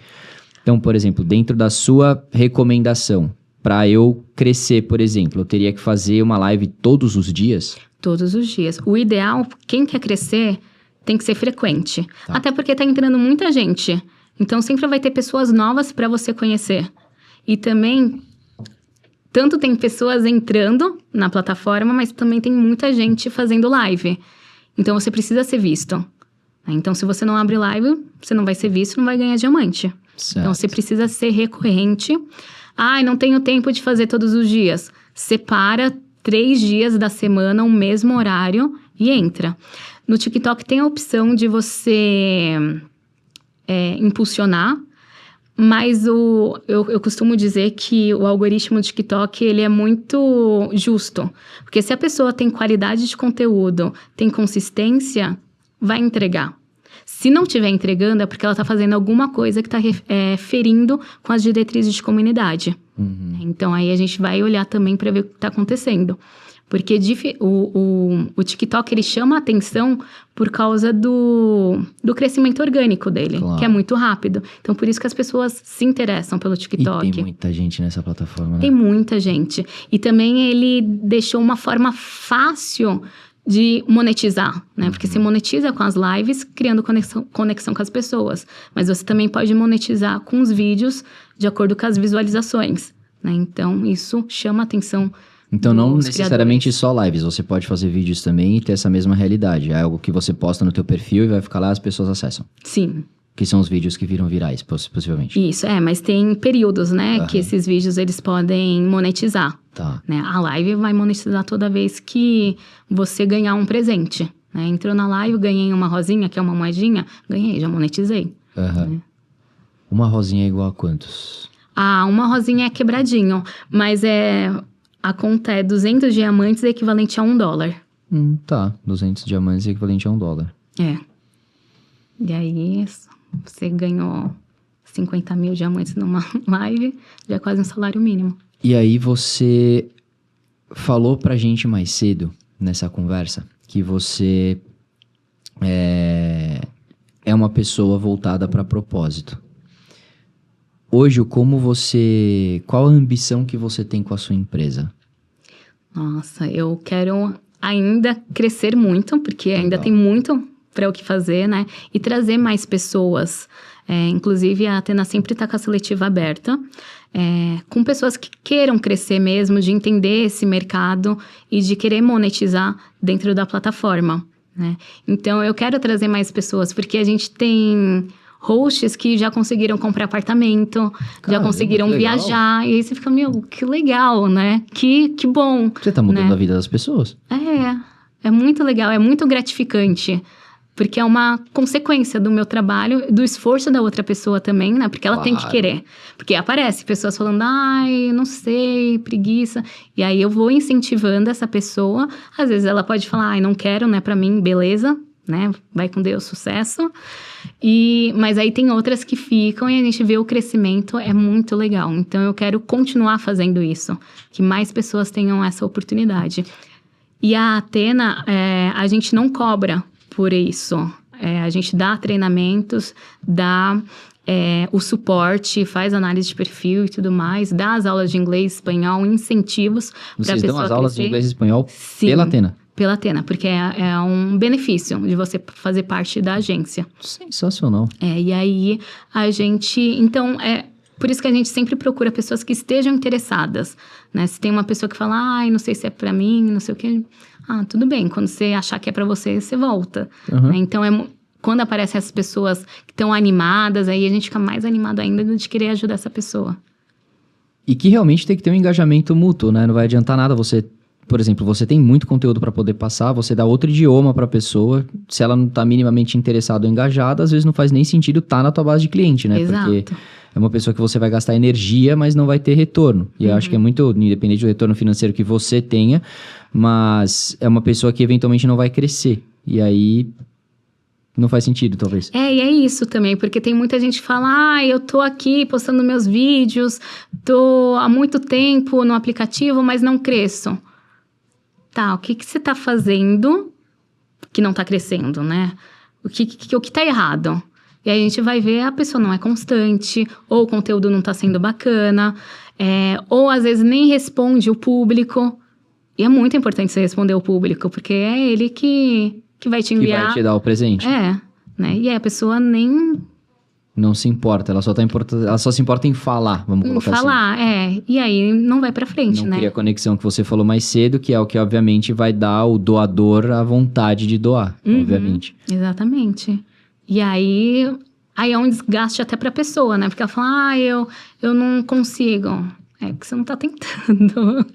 Então, por exemplo, dentro da sua recomendação, para eu crescer, por exemplo, eu teria que fazer uma live todos os dias? Todos os dias. O ideal, quem quer crescer, tem que ser frequente. Tá. Até porque tá entrando muita gente. Então, sempre vai ter pessoas novas para você conhecer. E também, tanto tem pessoas entrando na plataforma, mas também tem muita gente fazendo live. Então, você precisa ser visto. Então, se você não abre live, você não vai ser visto, não vai ganhar diamante. Certo. Então, você precisa ser recorrente. Não tenho tempo de fazer todos os dias. Separa 3 dias da semana, o mesmo horário e entra. No TikTok tem a opção de você impulsionar, Mas eu costumo dizer que o algoritmo do TikTok, ele é muito justo. Porque se a pessoa tem qualidade de conteúdo, tem consistência, vai entregar. Se não estiver entregando, é porque ela está fazendo alguma coisa que está ferindo com as diretrizes de comunidade. Então, aí a gente vai olhar também para ver o que está acontecendo. Porque o TikTok, ele chama a atenção por causa do crescimento orgânico dele, que é muito rápido. Então, por isso que as pessoas se interessam pelo TikTok. E tem muita gente nessa plataforma, né? Tem muita gente. E também ele deixou uma forma fácil de monetizar, né? Porque você monetiza com as lives, criando conexão com as pessoas. Mas você também pode monetizar com os vídeos de acordo com as visualizações, né? Então, isso chama a atenção. Então, não necessariamente só lives, você pode fazer vídeos também e ter essa mesma realidade. É algo que você posta no teu perfil e vai ficar lá, as pessoas acessam. Sim. Que são os vídeos que viram virais, possivelmente. Isso, mas tem períodos, né, que esses vídeos, eles podem monetizar. Tá. Né? A live vai monetizar toda vez que você ganhar um presente, né? Entrou na live, ganhei uma rosinha, que é uma moedinha, ganhei, já monetizei. Né? Uma rosinha é igual a quantos? Uma rosinha é quebradinho, mas a conta é 200 diamantes equivalente a $1. Tá, 200 diamantes equivalente a $1. E aí, você ganhou 50 mil diamantes numa live, já é quase um salário mínimo. E aí você falou pra gente mais cedo, nessa conversa, que você é uma pessoa voltada para propósito. Hoje, qual a ambição que você tem com a sua empresa? Nossa, eu quero ainda crescer muito, porque ainda tem muito para o que fazer, né? E trazer mais pessoas. Inclusive, a Athena sempre está com a seletiva aberta, com pessoas que queiram crescer mesmo, de entender esse mercado e de querer monetizar dentro da plataforma, né? Então, eu quero trazer mais pessoas, porque a gente tem hosts que já conseguiram comprar apartamento, já conseguiram viajar. E aí você fica, que legal, né? Que bom. Você tá mudando a vida das pessoas. É muito legal, é muito gratificante. Porque é uma consequência do meu trabalho, do esforço da outra pessoa também, né? Porque ela tem que querer. Porque aparece pessoas falando, não sei, preguiça. E aí eu vou incentivando essa pessoa. Às vezes ela pode falar, não quero, né? Pra mim, beleza, né? Vai com Deus, sucesso. Mas aí tem outras que ficam e a gente vê o crescimento, é muito legal. Então eu quero continuar fazendo isso. Que mais pessoas tenham essa oportunidade. E a Athena, a gente não cobra por isso. A gente dá treinamentos, dá o suporte, faz análise de perfil e tudo mais, dá as aulas de inglês e espanhol, incentivos para a pessoa crescer. Vocês dão as aulas de inglês e espanhol pela Athena? Pela Athena, porque é um benefício de você fazer parte da agência. Sensacional. E aí a gente... Então, por isso que a gente sempre procura pessoas que estejam interessadas, né? Se tem uma pessoa que fala, não sei se é pra mim, não sei o quê... tudo bem, quando você achar que é pra você, você volta. Né? Então, quando aparecem essas pessoas que estão animadas, aí a gente fica mais animado ainda de querer ajudar essa pessoa. E que realmente tem que ter um engajamento mútuo, né? Não vai adiantar nada você... Por exemplo, você tem muito conteúdo para poder passar, você dá outro idioma para a pessoa, se ela não está minimamente interessada ou engajada, às vezes não faz nem sentido estar na tua base de cliente, né? Exato. Porque é uma pessoa que você vai gastar energia, mas não vai ter retorno. E eu acho que é muito independente do retorno financeiro que você tenha, mas é uma pessoa que eventualmente não vai crescer. E aí... não faz sentido, talvez. E é isso também, porque tem muita gente que fala, eu tô aqui postando meus vídeos, tô há muito tempo no aplicativo, mas não cresço. Tá, o que você tá fazendo que não tá crescendo, né? O que tá errado? E aí a gente vai ver, a pessoa não é constante, ou o conteúdo não tá sendo bacana, ou às vezes nem responde o público. E é muito importante você responder o público, porque é ele que vai te enviar... Que vai te dar o presente. né? E aí a pessoa nem... não se importa, ela só se importa em falar, vamos colocar assim. Em falar, E aí não vai pra frente, né? Não cria a conexão que você falou mais cedo, que é o que obviamente vai dar o doador a vontade de doar, obviamente. Exatamente. E aí é um desgaste até pra pessoa, né? Porque ela fala, eu não consigo. É que você não tá tentando...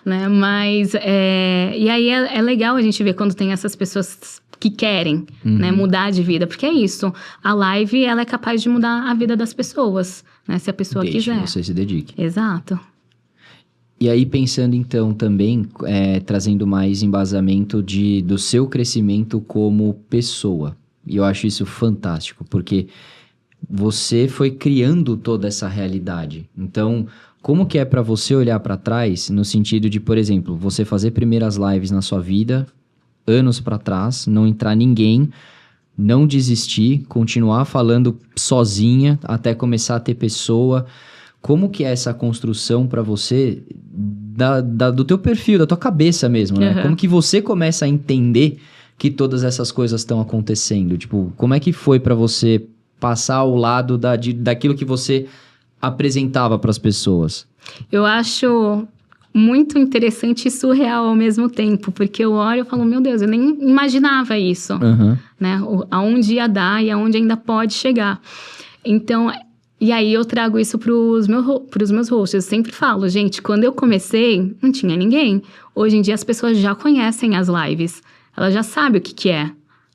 né? Mas, e aí é legal a gente ver quando tem essas pessoas que querem, né, mudar de vida. Porque é isso, a live, ela é capaz de mudar a vida das pessoas, né, se a pessoa quiser. Você se dedique. Exato. E aí, pensando então também, trazendo mais embasamento do seu crescimento como pessoa. E eu acho isso fantástico, porque você foi criando toda essa realidade. Então, como que é para você olhar para trás, no sentido de, por exemplo, você fazer primeiras lives na sua vida, anos para trás, não entrar ninguém, não desistir, continuar falando sozinha até começar a ter pessoa. Como que é essa construção para você do teu perfil, da tua cabeça mesmo, né? Como que você começa a entender que todas essas coisas estão acontecendo? Tipo, como é que foi para você passar ao lado daquilo que você apresentava para as pessoas? Eu acho muito interessante e surreal ao mesmo tempo, porque eu olho e falo, meu Deus, eu nem imaginava isso, né? Aonde ia dar e aonde ainda pode chegar. Então, e aí eu trago isso pros meus hosts. Eu sempre falo, gente, quando eu comecei, não tinha ninguém. Hoje em dia as pessoas já conhecem as lives. Elas já sabem o que é.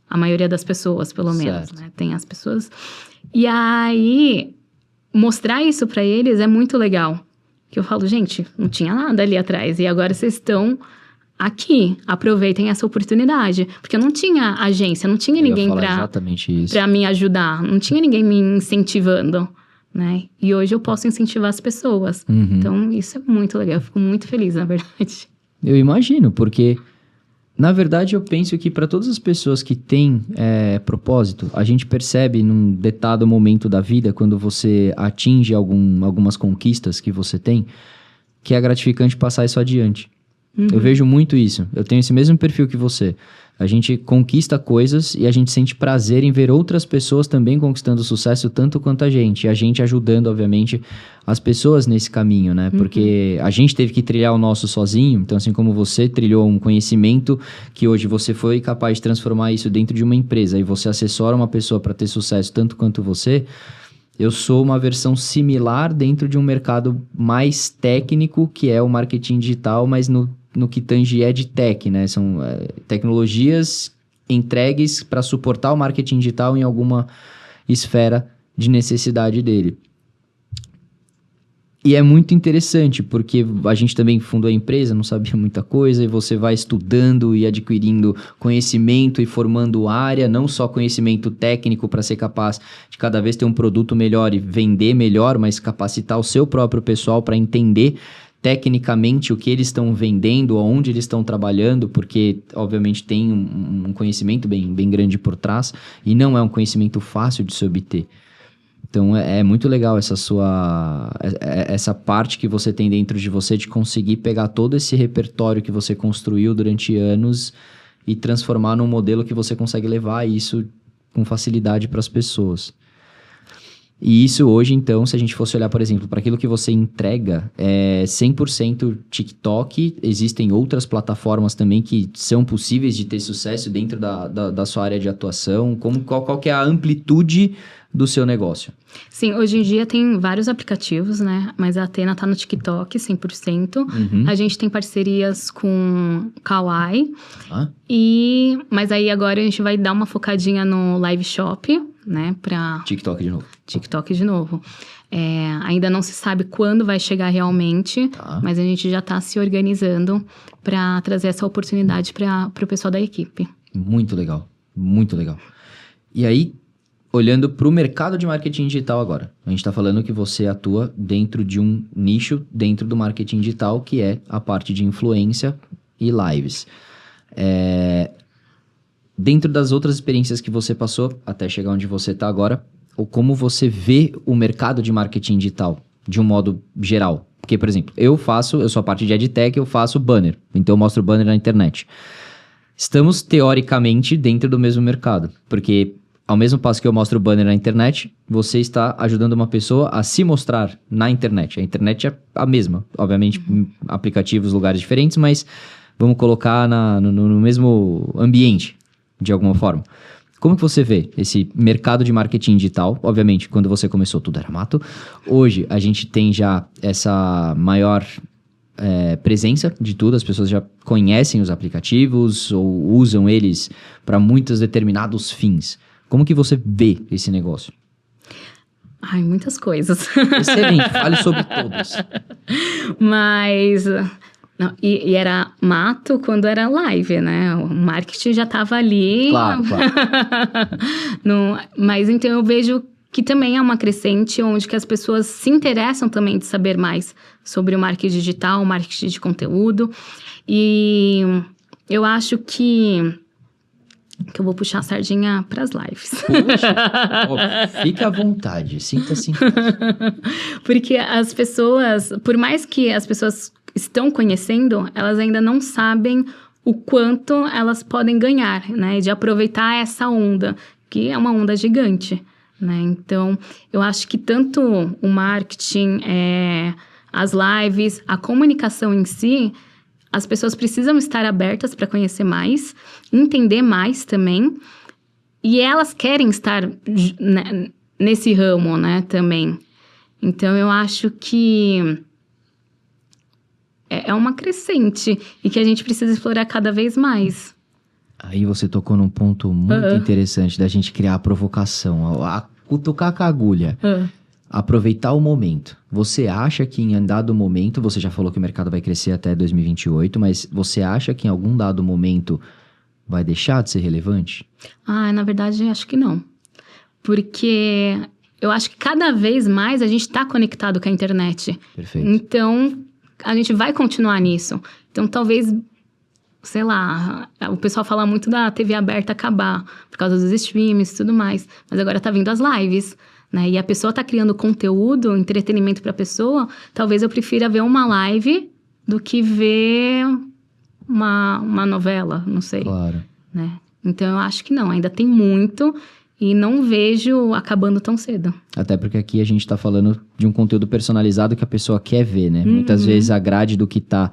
A maioria das pessoas, pelo menos, né? Tem as pessoas. E aí, mostrar isso pra eles é muito legal. Que eu falo, gente, não tinha nada ali atrás. E agora vocês estão aqui. Aproveitem essa oportunidade. Porque eu não tinha agência, não tinha ninguém pra me ajudar. Não tinha ninguém me incentivando, né? E hoje eu posso incentivar as pessoas. Então, isso é muito legal. Eu fico muito feliz, na verdade. Eu imagino, porque... Na verdade, eu penso que para todas as pessoas que têm propósito, a gente percebe num determinado momento da vida, quando você atinge algumas conquistas que você tem, que é gratificante passar isso adiante. Eu vejo muito isso. Eu tenho esse mesmo perfil que você. A gente conquista coisas e a gente sente prazer em ver outras pessoas também conquistando sucesso tanto quanto a gente. E a gente ajudando, obviamente, as pessoas nesse caminho, né? Porque a gente teve que trilhar o nosso sozinho. Então, assim como você trilhou um conhecimento que hoje você foi capaz de transformar isso dentro de uma empresa e você assessora uma pessoa para ter sucesso tanto quanto você... Eu sou uma versão similar dentro de um mercado mais técnico, que é o marketing digital, mas no que tange EdTech, né? São tecnologias entregues para suportar o marketing digital em alguma esfera de necessidade dele. E é muito interessante, porque a gente também fundou a empresa, não sabia muita coisa, e você vai estudando e adquirindo conhecimento e formando área, não só conhecimento técnico para ser capaz de cada vez ter um produto melhor e vender melhor, mas capacitar o seu próprio pessoal para entender tecnicamente o que eles estão vendendo, onde eles estão trabalhando, porque obviamente tem um conhecimento bem grande por trás, e não é um conhecimento fácil de se obter. Então, é muito legal essa parte que você tem dentro de você de conseguir pegar todo esse repertório que você construiu durante anos e transformar num modelo que você consegue levar isso com facilidade para as pessoas. E isso hoje, então, se a gente fosse olhar, por exemplo, para aquilo que você entrega, é 100% TikTok. Existem outras plataformas também que são possíveis de ter sucesso dentro da sua área de atuação. Qual que é a amplitude do seu negócio? Sim, hoje em dia tem vários aplicativos, né? Mas a Athena tá no TikTok 100%. A gente tem parcerias com Kawaii. Mas aí agora a gente vai dar uma focadinha no Live Shop, né? Pra... TikTok de novo. Ainda não se sabe quando vai chegar realmente, mas a gente já tá se organizando para trazer essa oportunidade para o pessoal da equipe. Muito legal, muito legal. E aí, olhando para o mercado de marketing digital agora, a gente está falando que você atua dentro de um nicho dentro do marketing digital, que é a parte de influência e lives. Dentro das outras experiências que você passou, até chegar onde você está agora, ou como você vê o mercado de marketing digital, de um modo geral? Porque, por exemplo, eu sou a parte de EdTech, eu faço banner, então eu mostro banner na internet. Estamos, teoricamente, dentro do mesmo mercado, porque... Ao mesmo passo que eu mostro o banner na internet, você está ajudando uma pessoa a se mostrar na internet. A internet é a mesma, obviamente, aplicativos, lugares diferentes, mas vamos colocar no mesmo ambiente, de alguma forma. Como que você vê esse mercado de marketing digital? Obviamente, quando você começou, tudo era mato. Hoje, a gente tem já essa maior presença de tudo, as pessoas já conhecem os aplicativos ou usam eles para muitos determinados fins. Como que você vê esse negócio? Ai, muitas coisas. Excelente, fale sobre todos. Mas... Não, e era mato quando era live, né? O marketing já estava ali. Claro. Mas então eu vejo que também é uma crescente onde que as pessoas se interessam também de saber mais sobre o marketing digital, o marketing de conteúdo. E eu acho que eu vou puxar a sardinha para as lives. Poxa, fique à vontade, sinta-se. Porque as pessoas, por mais que as pessoas estão conhecendo, elas ainda não sabem o quanto elas podem ganhar, né? De aproveitar essa onda, que é uma onda gigante, né? Então, eu acho que tanto o marketing, as lives, a comunicação em si, as pessoas precisam estar abertas para conhecer mais, entender mais também, e elas querem estar nesse ramo, né, também. Então, eu acho que é uma crescente e que a gente precisa explorar cada vez mais. Aí você tocou num ponto muito interessante da gente criar a provocação, cutucar com a agulha. Aproveitar o momento. Você acha que em dado momento, você já falou que o mercado vai crescer até 2028, mas você acha que em algum dado momento vai deixar de ser relevante? Na verdade, acho que não. Porque eu acho que cada vez mais a gente está conectado com a internet. Perfeito. Então, a gente vai continuar nisso. Então, talvez, sei lá, o pessoal fala muito da TV aberta acabar, por causa dos streams e tudo mais. Mas agora tá vindo as lives, né? E a pessoa tá criando conteúdo, entretenimento pra pessoa. Talvez eu prefira ver uma live do que ver uma novela, não sei. Claro. Né? Então, eu acho que não. Ainda tem muito e não vejo acabando tão cedo. Até porque aqui a gente tá falando de um conteúdo personalizado que a pessoa quer ver, né? Muitas vezes a grade do que tá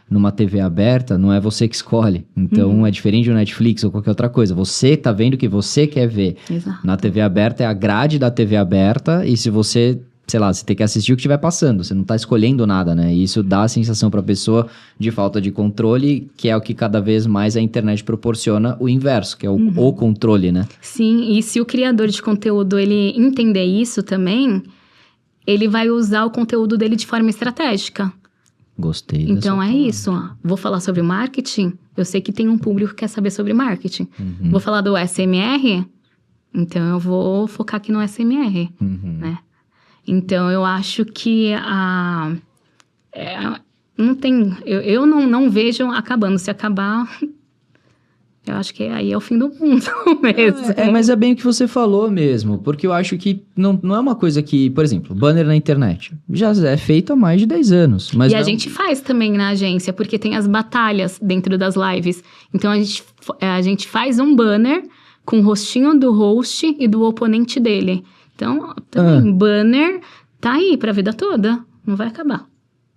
numa TV aberta não é você que escolhe. Então, é diferente do Netflix ou qualquer outra coisa. Você tá vendo o que você quer ver. Exato. Na TV aberta é a grade da TV aberta e se você, sei lá, você tem que assistir o que estiver passando. Você não tá escolhendo nada, né? E isso dá a sensação pra pessoa de falta de controle, que é o que cada vez mais a internet proporciona o inverso, que é o controle, né? Sim, e se o criador de conteúdo, ele entender isso também, ele vai usar o conteúdo dele de forma estratégica. Gostei. Então é isso. Vou falar sobre marketing, eu sei que tem um público que quer saber sobre marketing. Vou falar do SMR, então eu vou focar aqui no SMR, né? Então eu acho que não tem... Eu não vejo acabando. Se acabar, eu acho que aí é o fim do mundo mesmo. Mas é bem o que você falou mesmo, porque eu acho que não é uma coisa que, por exemplo, banner na internet, já é feito há mais de 10 anos. Mas e a gente faz também na agência, porque tem as batalhas dentro das lives. Então, a gente faz um banner com o rostinho do host e do oponente dele. Então, também, banner tá aí pra vida toda, não vai acabar.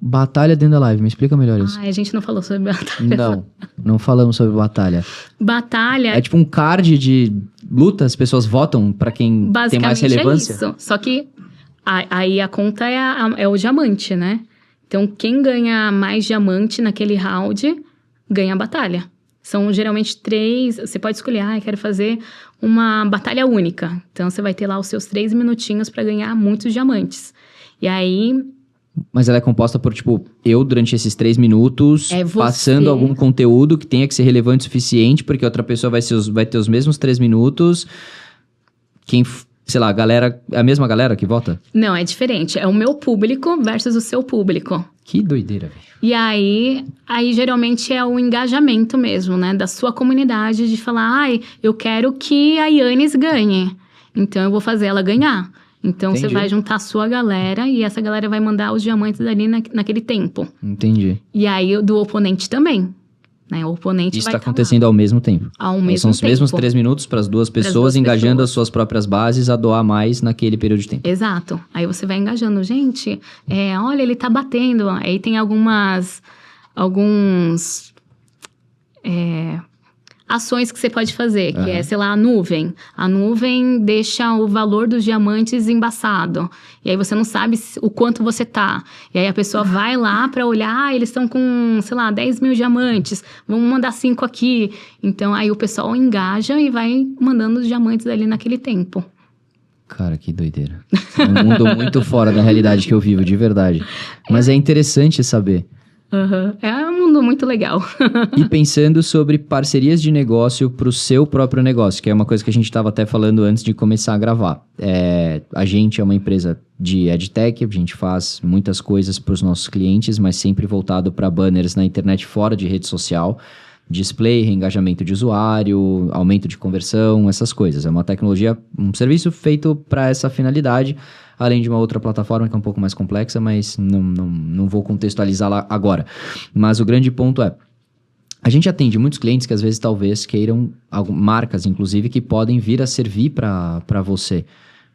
Batalha dentro da live, me explica melhor isso. A gente não falou sobre batalha. Não falamos sobre batalha. Batalha... É tipo um card de luta, as pessoas votam pra quem tem mais relevância? É isso. Só que aí a conta é o diamante, né? Então, quem ganha mais diamante naquele round, ganha a batalha. São geralmente 3... Você pode escolher, quero fazer uma batalha única. Então, você vai ter lá os seus 3 minutinhos pra ganhar muitos diamantes. E aí... Mas ela é composta por, tipo, eu durante esses 3 minutos, passando algum conteúdo que tenha que ser relevante o suficiente, porque outra pessoa vai ter os mesmos 3 minutos. Quem, sei lá, é a mesma galera que vota? Não, é diferente. É o meu público versus o seu público. Que doideira, velho. E aí geralmente é o engajamento mesmo, né? Da sua comunidade, de falar, eu quero que a Yannis ganhe. Então, eu vou fazer ela ganhar. Então, Entendi. Você vai juntar a sua galera e essa galera vai mandar os diamantes ali naquele tempo. Entendi. E aí, do oponente também, né? O oponente Isso vai está acontecendo ao mesmo tempo. Ao mesmo São os tempo. mesmos 3 minutos para as duas pessoas, engajando as suas próprias bases a doar mais naquele período de tempo. Exato. Aí você vai engajando. Gente, olha, ele tá batendo. Aí tem alguns ações que você pode fazer, que é, sei lá, a nuvem. A nuvem deixa o valor dos diamantes embaçado. E aí você não sabe o quanto você tá. E aí a pessoa vai lá para olhar, eles estão com, sei lá, 10 mil diamantes. Vamos mandar 5 aqui. Então aí o pessoal engaja e vai mandando os diamantes ali naquele tempo. Cara, que doideira. É um mundo muito fora da realidade que eu vivo, de verdade. Mas é interessante saber. É um mundo muito legal. E pensando sobre parcerias de negócio para o seu próprio negócio, que é uma coisa que a gente estava até falando antes de começar a gravar. A gente é uma empresa de EdTech, a gente faz muitas coisas para os nossos clientes, mas sempre voltado para banners na internet fora de rede social. Display, reengajamento de usuário, aumento de conversão, essas coisas. É uma tecnologia, um serviço feito para essa finalidade, além de uma outra plataforma que é um pouco mais complexa, mas não vou contextualizá-la agora. Mas o grande ponto é, a gente atende muitos clientes que às vezes talvez queiram, marcas inclusive, que podem vir a servir para você.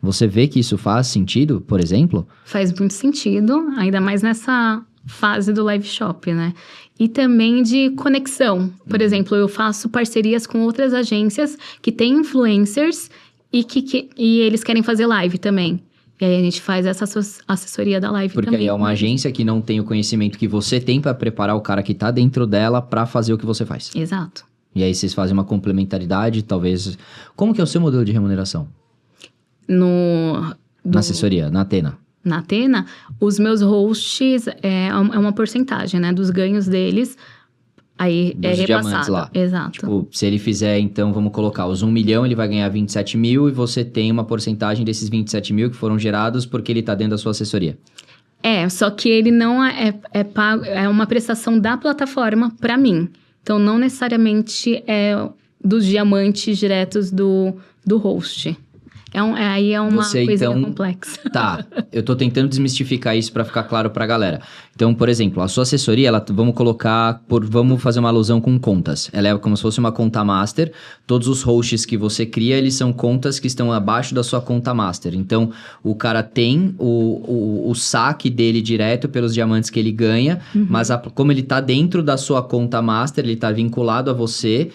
Você vê que isso faz sentido, por exemplo? Faz muito sentido, ainda mais nessa fase do live shop, né? E também de conexão. Por exemplo, eu faço parcerias com outras agências que têm influencers e eles querem fazer live também. E aí a gente faz essa assessoria da live Porque também. Porque aí é uma agência que não tem o conhecimento que você tem para preparar o cara que tá dentro dela para fazer o que você faz. Exato. E aí vocês fazem uma complementaridade, talvez... Como que é o seu modelo de remuneração? Na assessoria, na Athena. Na Athena, os meus hosts é uma porcentagem, né? Dos ganhos deles, aí dos é repassado. Diamantes lá. Exato. Tipo, se ele fizer, então, vamos colocar, os 1 milhão, ele vai ganhar 27 mil e você tem uma porcentagem desses 27 mil que foram gerados porque ele tá dentro da sua assessoria. Só que ele não é pago, é uma prestação da plataforma para mim. Então, não necessariamente é dos diamantes diretos do host. Aí é uma coisa complexa. Tá, eu tô tentando desmistificar isso pra ficar claro pra galera. Então, por exemplo, a sua assessoria, vamos fazer uma alusão com contas. Ela é como se fosse uma conta master. Todos os hosts que você cria, eles são contas que estão abaixo da sua conta master. Então, o cara tem o saque dele direto pelos diamantes que ele ganha, mas como ele tá dentro da sua conta master, ele tá vinculado a você...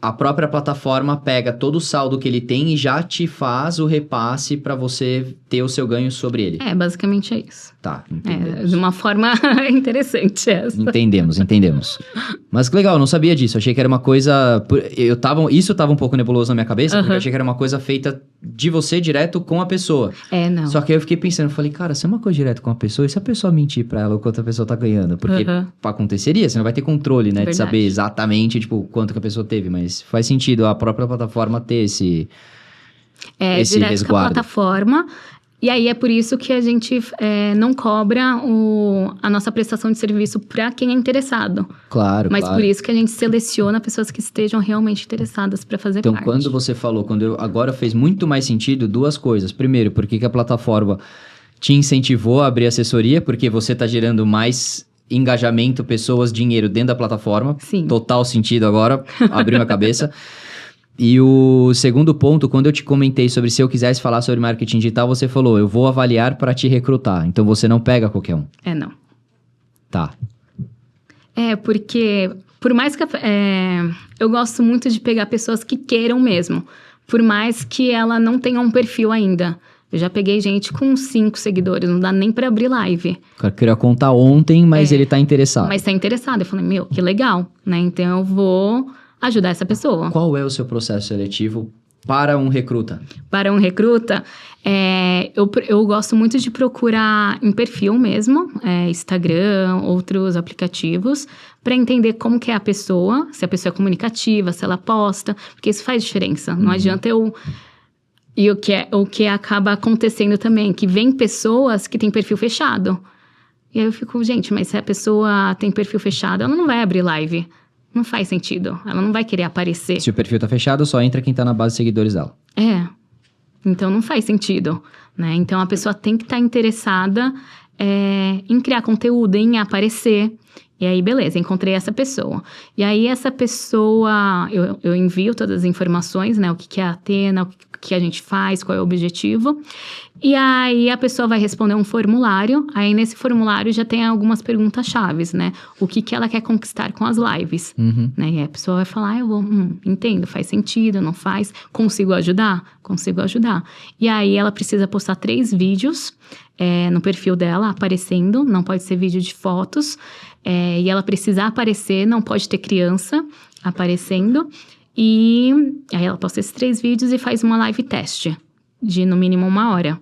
A própria plataforma pega todo o saldo que ele tem e já te faz o repasse para você ter o seu ganho sobre ele. Basicamente é isso. Tá, entendemos. De uma forma interessante essa. Entendemos. Mas que legal, eu não sabia disso. Achei que era uma coisa... Isso tava um pouco nebuloso na minha cabeça, porque eu achei que era uma coisa feita de você direto com a pessoa. Não. Só que aí eu fiquei pensando, falei, cara, se é uma coisa direto com a pessoa, e se a pessoa mentir pra ela o quanto a pessoa tá ganhando? Porque aconteceria, você não vai ter controle, né? Verdade. De saber exatamente, tipo, quanto que a pessoa teve, mas faz sentido a própria plataforma ter esse direto resguardo. Com a plataforma. E aí é por isso que a gente não cobra a nossa prestação de serviço para quem é interessado. Claro, Mas por isso que a gente seleciona pessoas que estejam realmente interessadas para fazer parte. Então, quando você falou, agora fez muito mais sentido duas coisas. Primeiro, porque que a plataforma te incentivou a abrir assessoria, porque você está gerando mais engajamento, pessoas, dinheiro dentro da plataforma. Sim. Total sentido agora, abriu minha cabeça. E o segundo ponto, quando eu te comentei sobre se eu quisesse falar sobre marketing digital, você falou, eu vou avaliar para te recrutar. Então, você não pega qualquer um. Não. Tá. Porque por mais que... eu gosto muito de pegar pessoas que queiram mesmo. Por mais que ela não tenha um perfil ainda. Eu já peguei gente com 5 seguidores, não dá nem para abrir live. O cara queria contar ontem, mas ele tá interessado. Mas tá interessado. Eu falei, que legal, né? Então, eu vou... ajudar essa pessoa. Qual é o seu processo seletivo para um recruta? Para um recruta, eu gosto muito de procurar em perfil mesmo, Instagram, outros aplicativos, para entender como que é a pessoa, se a pessoa é comunicativa, se ela posta, porque isso faz diferença. Não adianta eu... E o que acaba acontecendo também, que vem pessoas que têm perfil fechado. E aí eu fico, gente, mas se a pessoa tem perfil fechado, ela não vai abrir live. Não faz sentido. Ela não vai querer aparecer. Se o perfil tá fechado, só entra quem tá na base de seguidores dela. Então, não faz sentido, né? Então, a pessoa tem que estar interessada em criar conteúdo, em aparecer. E aí, beleza, encontrei essa pessoa. E aí, essa pessoa... Eu envio todas as informações, né? O que é a Athena, que a gente faz, qual é o objetivo. E aí a pessoa vai responder um formulário, aí nesse formulário já tem algumas perguntas chaves, né? O que ela quer conquistar com as lives, né? E aí a pessoa vai falar, eu vou, entendo, faz sentido, não faz, consigo ajudar? Consigo ajudar. E aí ela precisa postar 3 vídeos no perfil dela, aparecendo, não pode ser vídeo de fotos, e ela precisa aparecer, não pode ter criança aparecendo, e aí ela posta esses 3 vídeos e faz uma live teste de no mínimo 1 hora.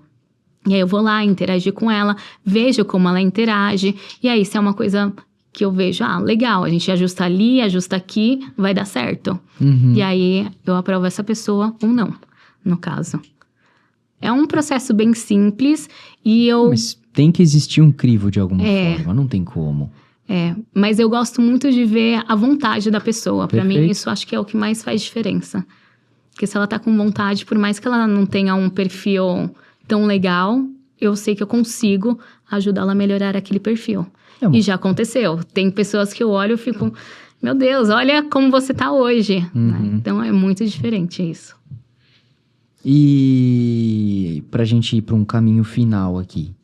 E aí eu vou lá interagir com ela, vejo como ela interage, e aí se é uma coisa que eu vejo, legal, a gente ajusta ali, ajusta aqui, vai dar certo. E aí eu aprovo essa pessoa ou não, no caso. É um processo bem simples e eu... Mas tem que existir um crivo de alguma forma, não tem como. Mas eu gosto muito de ver a vontade da pessoa. Pra Perfeito. mim, isso acho que é o que mais faz diferença. Porque se ela tá com vontade, por mais que ela não tenha um perfil tão legal, eu sei que eu consigo ajudá-la a melhorar aquele perfil. E já aconteceu. Tem pessoas que eu olho e fico, meu Deus, olha como você tá hoje. Né? Então, é muito diferente isso. E pra gente ir pra um caminho final aqui,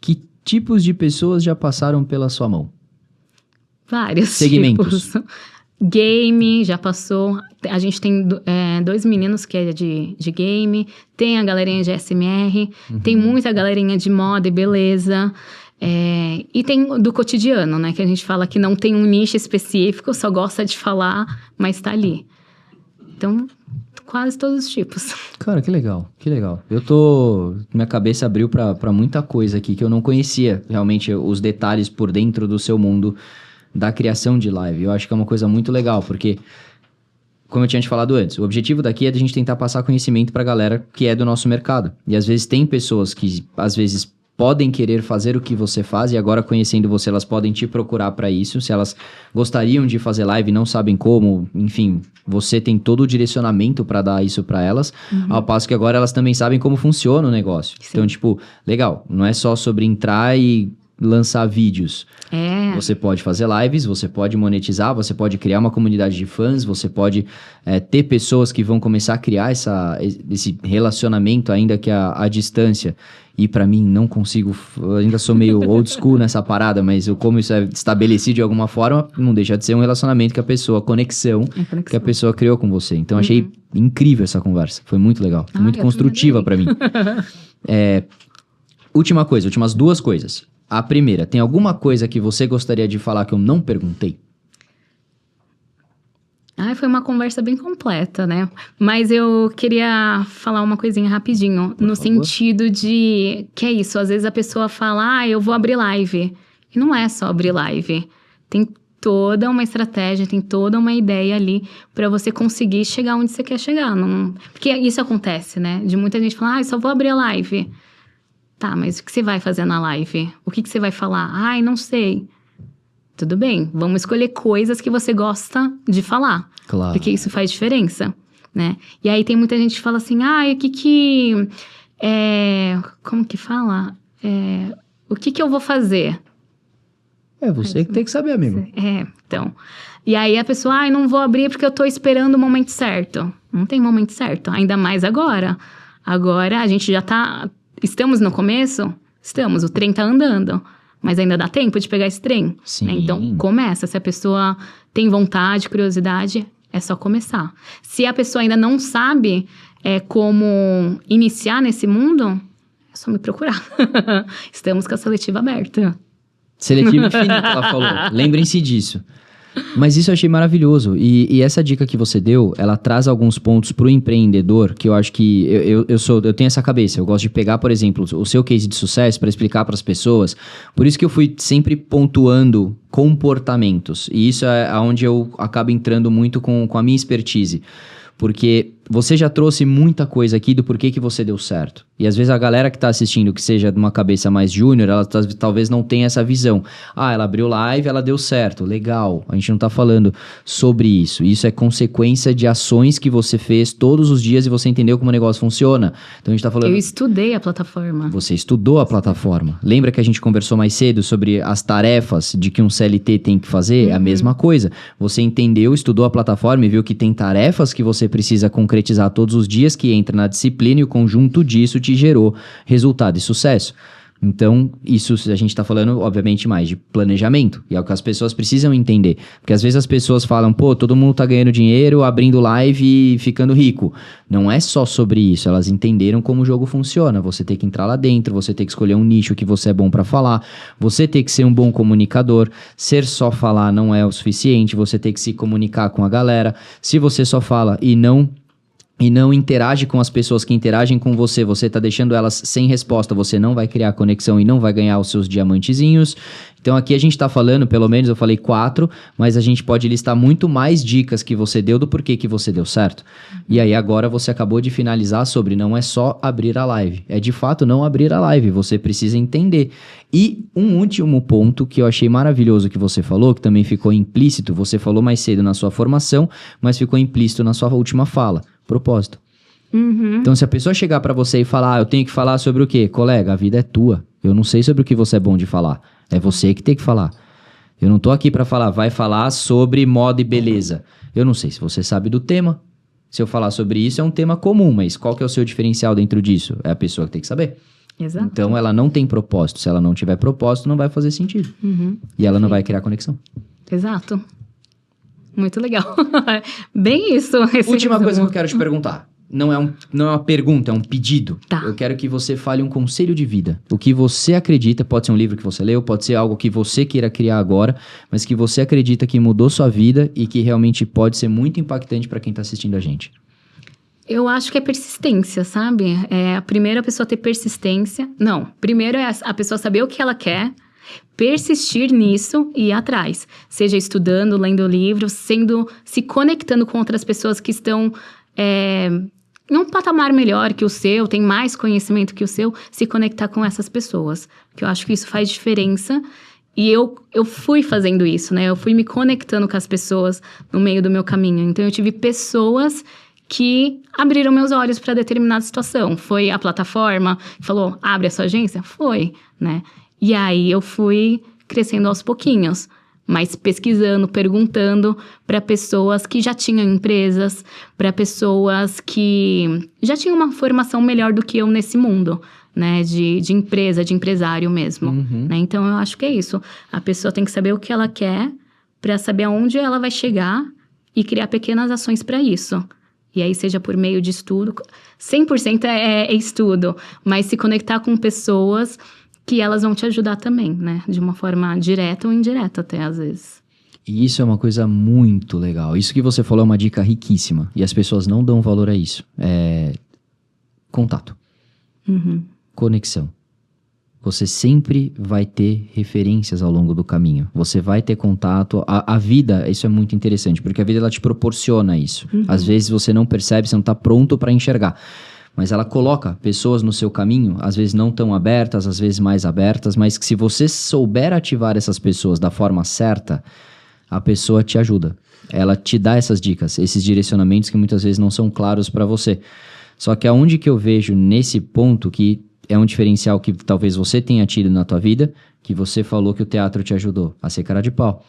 que tipos de pessoas já passaram pela sua mão? Vários segmentos. tipos. Game, já passou. A gente tem 2 meninos que é de game. Tem a galerinha de SMR. Tem muita galerinha de moda e beleza. E tem do cotidiano, né? Que a gente fala que não tem um nicho específico, só gosta de falar, mas tá ali. Então, quase todos os tipos. Cara, que legal, que legal. Minha cabeça abriu pra muita coisa aqui que eu não conhecia realmente os detalhes por dentro do seu mundo da criação de live. Eu acho que é uma coisa muito legal, porque, como eu tinha te falado antes, o objetivo daqui é de a gente tentar passar conhecimento pra galera que é do nosso mercado. E às vezes tem pessoas que, às vezes, podem querer fazer o que você faz e agora conhecendo você, elas podem te procurar para isso. Se elas gostariam de fazer live e não sabem como, enfim, você tem todo o direcionamento para dar isso para elas, ao passo que agora elas também sabem como funciona o negócio. Sim. Então, tipo, legal, não é só sobre entrar e lançar vídeos. Você pode fazer lives, você pode monetizar, você pode criar uma comunidade de fãs, você pode ter pessoas que vão começar a criar esse relacionamento ainda que à distância. E pra mim, não consigo, ainda sou meio old school nessa parada, mas como isso é estabelecido de alguma forma, não deixa de ser um relacionamento que a pessoa, conexão que a pessoa criou com você. Então, achei incrível essa conversa, foi muito legal, muito construtiva pra mim. Últimas 2 coisas. A primeira, tem alguma coisa que você gostaria de falar que eu não perguntei? Foi uma conversa bem completa, né? Mas eu queria falar uma coisinha rapidinho. No sentido de... Que é isso, às vezes a pessoa fala, eu vou abrir live. E não é só abrir live. Tem toda uma estratégia, tem toda uma ideia ali pra você conseguir chegar onde você quer chegar. Porque isso acontece, né? De muita gente falar, só vou abrir a live. Tá, mas o que você vai fazer na live? O que você vai falar? Não sei. Tudo bem, vamos escolher coisas que você gosta de falar. Claro. Porque isso faz diferença, né? E aí tem muita gente que fala assim, o que como que fala? O que eu vou fazer? Você que tem que saber, amigo. Então. E aí a pessoa, não vou abrir porque eu tô esperando o momento certo. Não tem momento certo, ainda mais agora. Agora a gente já tá... Estamos no começo? Estamos, o trem tá andando. Mas ainda dá tempo de pegar esse trem. Sim. Né? Então, começa. Se a pessoa tem vontade, curiosidade, é só começar. Se a pessoa ainda não sabe como iniciar nesse mundo, é só me procurar. Estamos com a seletiva aberta. Seletiva infinita, ela falou. Lembrem-se disso. Mas isso eu achei maravilhoso. E essa dica que você deu, ela traz alguns pontos pro empreendedor que eu acho que eu tenho essa cabeça. Eu gosto de pegar, por exemplo, o seu case de sucesso para explicar para as pessoas. Por isso que eu fui sempre pontuando comportamentos. E isso é onde eu acabo entrando muito com a minha expertise. Porque você já trouxe muita coisa aqui do porquê que você deu certo. E às vezes a galera que tá assistindo, que seja de uma cabeça mais júnior, ela talvez não tenha essa visão. Ela abriu live, ela deu certo, legal. A gente não tá falando sobre isso. Isso é consequência de ações que você fez todos os dias e você entendeu como o negócio funciona. Então a gente tá falando... Eu estudei a plataforma. Você estudou a plataforma. Lembra que a gente conversou mais cedo sobre as tarefas de que um CLT tem que fazer? É a mesma coisa. Você entendeu, estudou a plataforma e viu que tem tarefas que você precisa concretizar concretizar todos os dias, que entra na disciplina, e o conjunto disso te gerou resultado e sucesso. Então, isso a gente está falando, obviamente, mais de planejamento. E é o que as pessoas precisam entender. Porque às vezes as pessoas falam, pô, todo mundo tá ganhando dinheiro, abrindo live e ficando rico. Não é só sobre isso. Elas entenderam como o jogo funciona. Você tem que entrar lá dentro, você tem que escolher um nicho que você é bom para falar, você tem que ser um bom comunicador. Ser só falar não é o suficiente, você tem que se comunicar com a galera. Se você só fala e não interage com as pessoas que interagem com você, você tá deixando elas sem resposta, você não vai criar conexão e não vai ganhar os seus diamantezinhos. Então aqui a gente tá falando, pelo menos eu falei 4, mas a gente pode listar muito mais dicas que você deu do porquê que você deu certo. E aí agora você acabou de finalizar sobre não é só abrir a live, é de fato não abrir a live, você precisa entender. E um último ponto que eu achei maravilhoso que você falou, que também ficou implícito, você falou mais cedo na sua formação, mas ficou implícito na sua última fala. Propósito. Então, se a pessoa chegar pra você e falar, eu tenho que falar sobre o quê? Colega, a vida é tua. Eu não sei sobre o que você é bom de falar. É você que tem que falar. Eu não tô aqui pra falar, vai falar sobre moda e beleza. Eu não sei se você sabe do tema. Se eu falar sobre isso, é um tema comum, mas qual que é o seu diferencial dentro disso? É a pessoa que tem que saber. Exato. Então, ela não tem propósito. Se ela não tiver propósito, não vai fazer sentido. E ela não vai criar conexão. Exato. Muito legal. Bem isso. Última coisa que eu quero te perguntar. Não é uma pergunta, é um pedido. Tá. Eu quero que você fale um conselho de vida. O que você acredita, pode ser um livro que você leu, pode ser algo que você queira criar agora, mas que você acredita que mudou sua vida e que realmente pode ser muito impactante para quem está assistindo a gente. Eu acho que é persistência, sabe? A primeira pessoa ter persistência. Não, primeiro é a pessoa saber o que ela quer, persistir nisso e ir atrás. Seja estudando, lendo livros, se conectando com outras pessoas que estão em um patamar melhor que o seu, tem mais conhecimento que o seu, se conectar com essas pessoas. Porque eu acho que isso faz diferença. E eu fui fazendo isso, né? Eu fui me conectando com as pessoas no meio do meu caminho. Então, eu tive pessoas que abriram meus olhos para determinada situação. Foi a plataforma que falou, abre a sua agência? Foi, né? E aí, eu fui crescendo aos pouquinhos, mas pesquisando, perguntando para pessoas que já tinham empresas, para pessoas que já tinham uma formação melhor do que eu nesse mundo, né? De empresa, de empresário mesmo, né? Então, eu acho que é isso. A pessoa tem que saber o que ela quer para saber aonde ela vai chegar e criar pequenas ações para isso. E aí, seja por meio de estudo, 100% é estudo, mas se conectar com pessoas que elas vão te ajudar também, né? De uma forma direta ou indireta até, às vezes. E isso é uma coisa muito legal. Isso que você falou é uma dica riquíssima. E as pessoas não dão valor a isso. Contato. Conexão. Você sempre vai ter referências ao longo do caminho. Você vai ter contato. A vida, isso é muito interessante, porque a vida ela te proporciona isso. Às vezes você não percebe, você não está pronto para enxergar. Mas ela coloca pessoas no seu caminho, às vezes não tão abertas, às vezes mais abertas, mas que se você souber ativar essas pessoas da forma certa, a pessoa te ajuda. Ela te dá essas dicas, esses direcionamentos que muitas vezes não são claros para você. Só que aonde que eu vejo nesse ponto que é um diferencial que talvez você tenha tido na tua vida, que você falou que o teatro te ajudou a ser cara de pau.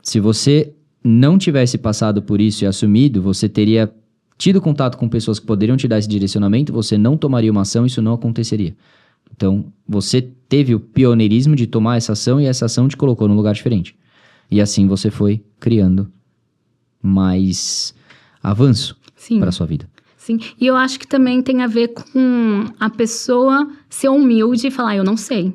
Se você não tivesse passado por isso e assumido, você teria tido contato com pessoas que poderiam te dar esse direcionamento, você não tomaria uma ação, isso não aconteceria. Então, você teve o pioneirismo de tomar essa ação e essa ação te colocou num lugar diferente. E assim você foi criando mais avanço para a sua vida. Sim, e eu acho que também tem a ver com a pessoa ser humilde e falar, eu não sei.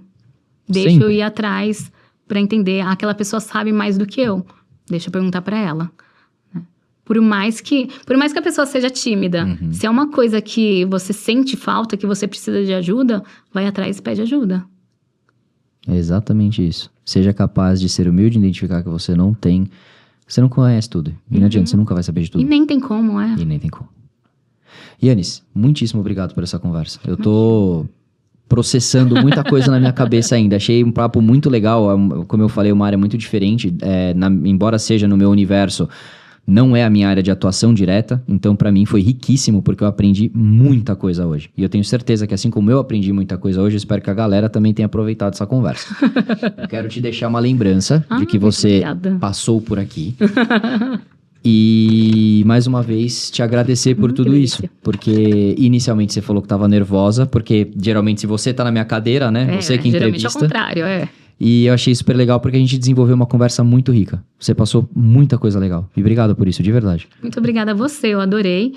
Deixa eu ir atrás para entender. Aquela pessoa sabe mais do que eu. Deixa eu perguntar para ela. Por mais que a pessoa seja tímida, se é uma coisa que você sente falta, que você precisa de ajuda, vai atrás e pede ajuda. É exatamente isso. Seja capaz de ser humilde, identificar que você não tem... Você não conhece tudo. E não adianta, você nunca vai saber de tudo. E nem tem como, E nem tem como. Yanis, muitíssimo obrigado por essa conversa. Eu tô processando muita coisa na minha cabeça ainda. Achei um papo muito legal. Como eu falei, uma área muito diferente. Embora seja no meu universo... Não é a minha área de atuação direta, então para mim foi riquíssimo porque eu aprendi muita coisa hoje. E eu tenho certeza que assim como eu aprendi muita coisa hoje, eu espero que a galera também tenha aproveitado essa conversa. Eu quero te deixar uma lembrança de que você passou por aqui. E, mais uma vez, te agradecer por tudo isso. Porque, inicialmente, você falou que estava nervosa. Porque, geralmente, se você tá na minha cadeira, né? Você que geralmente entrevista. é o contrário, E eu achei super legal porque a gente desenvolveu uma conversa muito rica. Você passou muita coisa legal. E obrigado por isso, de verdade. Muito obrigada a você, eu adorei.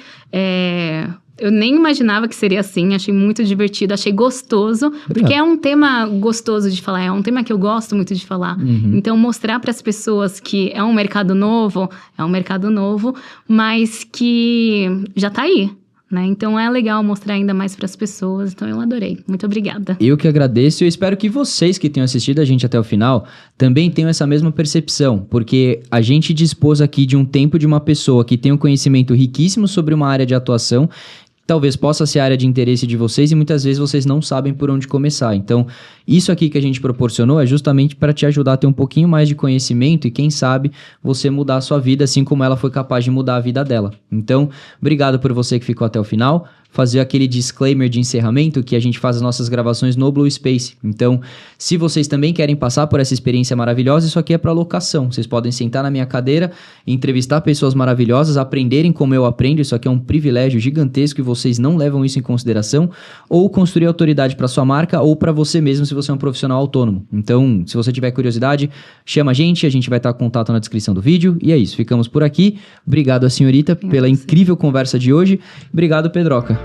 Eu nem imaginava que seria assim, achei muito divertido, achei gostoso. Obrigado. Porque é um tema gostoso de falar, é um tema que eu gosto muito de falar. Então, mostrar para as pessoas que é um mercado novo, mas que já tá aí. Né? Então é legal mostrar ainda mais para as pessoas, então eu adorei. Muito obrigada. Eu que agradeço e eu espero que vocês que tenham assistido a gente até o final também tenham essa mesma percepção, porque a gente dispôs aqui de um tempo de uma pessoa que tem um conhecimento riquíssimo sobre uma área de atuação, talvez possa ser a área de interesse de vocês e muitas vezes vocês não sabem por onde começar. Então, isso aqui que a gente proporcionou é justamente para te ajudar a ter um pouquinho mais de conhecimento e quem sabe você mudar a sua vida assim como ela foi capaz de mudar a vida dela. Então, obrigado por você que ficou até o final. Fazer aquele disclaimer de encerramento que a gente faz as nossas gravações no Blue Space. Então, se vocês também querem passar por essa experiência maravilhosa, isso aqui é para locação. Vocês podem sentar na minha cadeira, entrevistar pessoas maravilhosas, aprenderem como eu aprendo. Isso aqui é um privilégio gigantesco e vocês não levam isso em consideração. Ou construir autoridade para sua marca ou para você mesmo se você é um profissional autônomo. Então, se você tiver curiosidade, chama a gente vai estar com contato na descrição do vídeo. E é isso, ficamos por aqui. Obrigado a senhorita pela incrível conversa de hoje. Obrigado, Pedroca.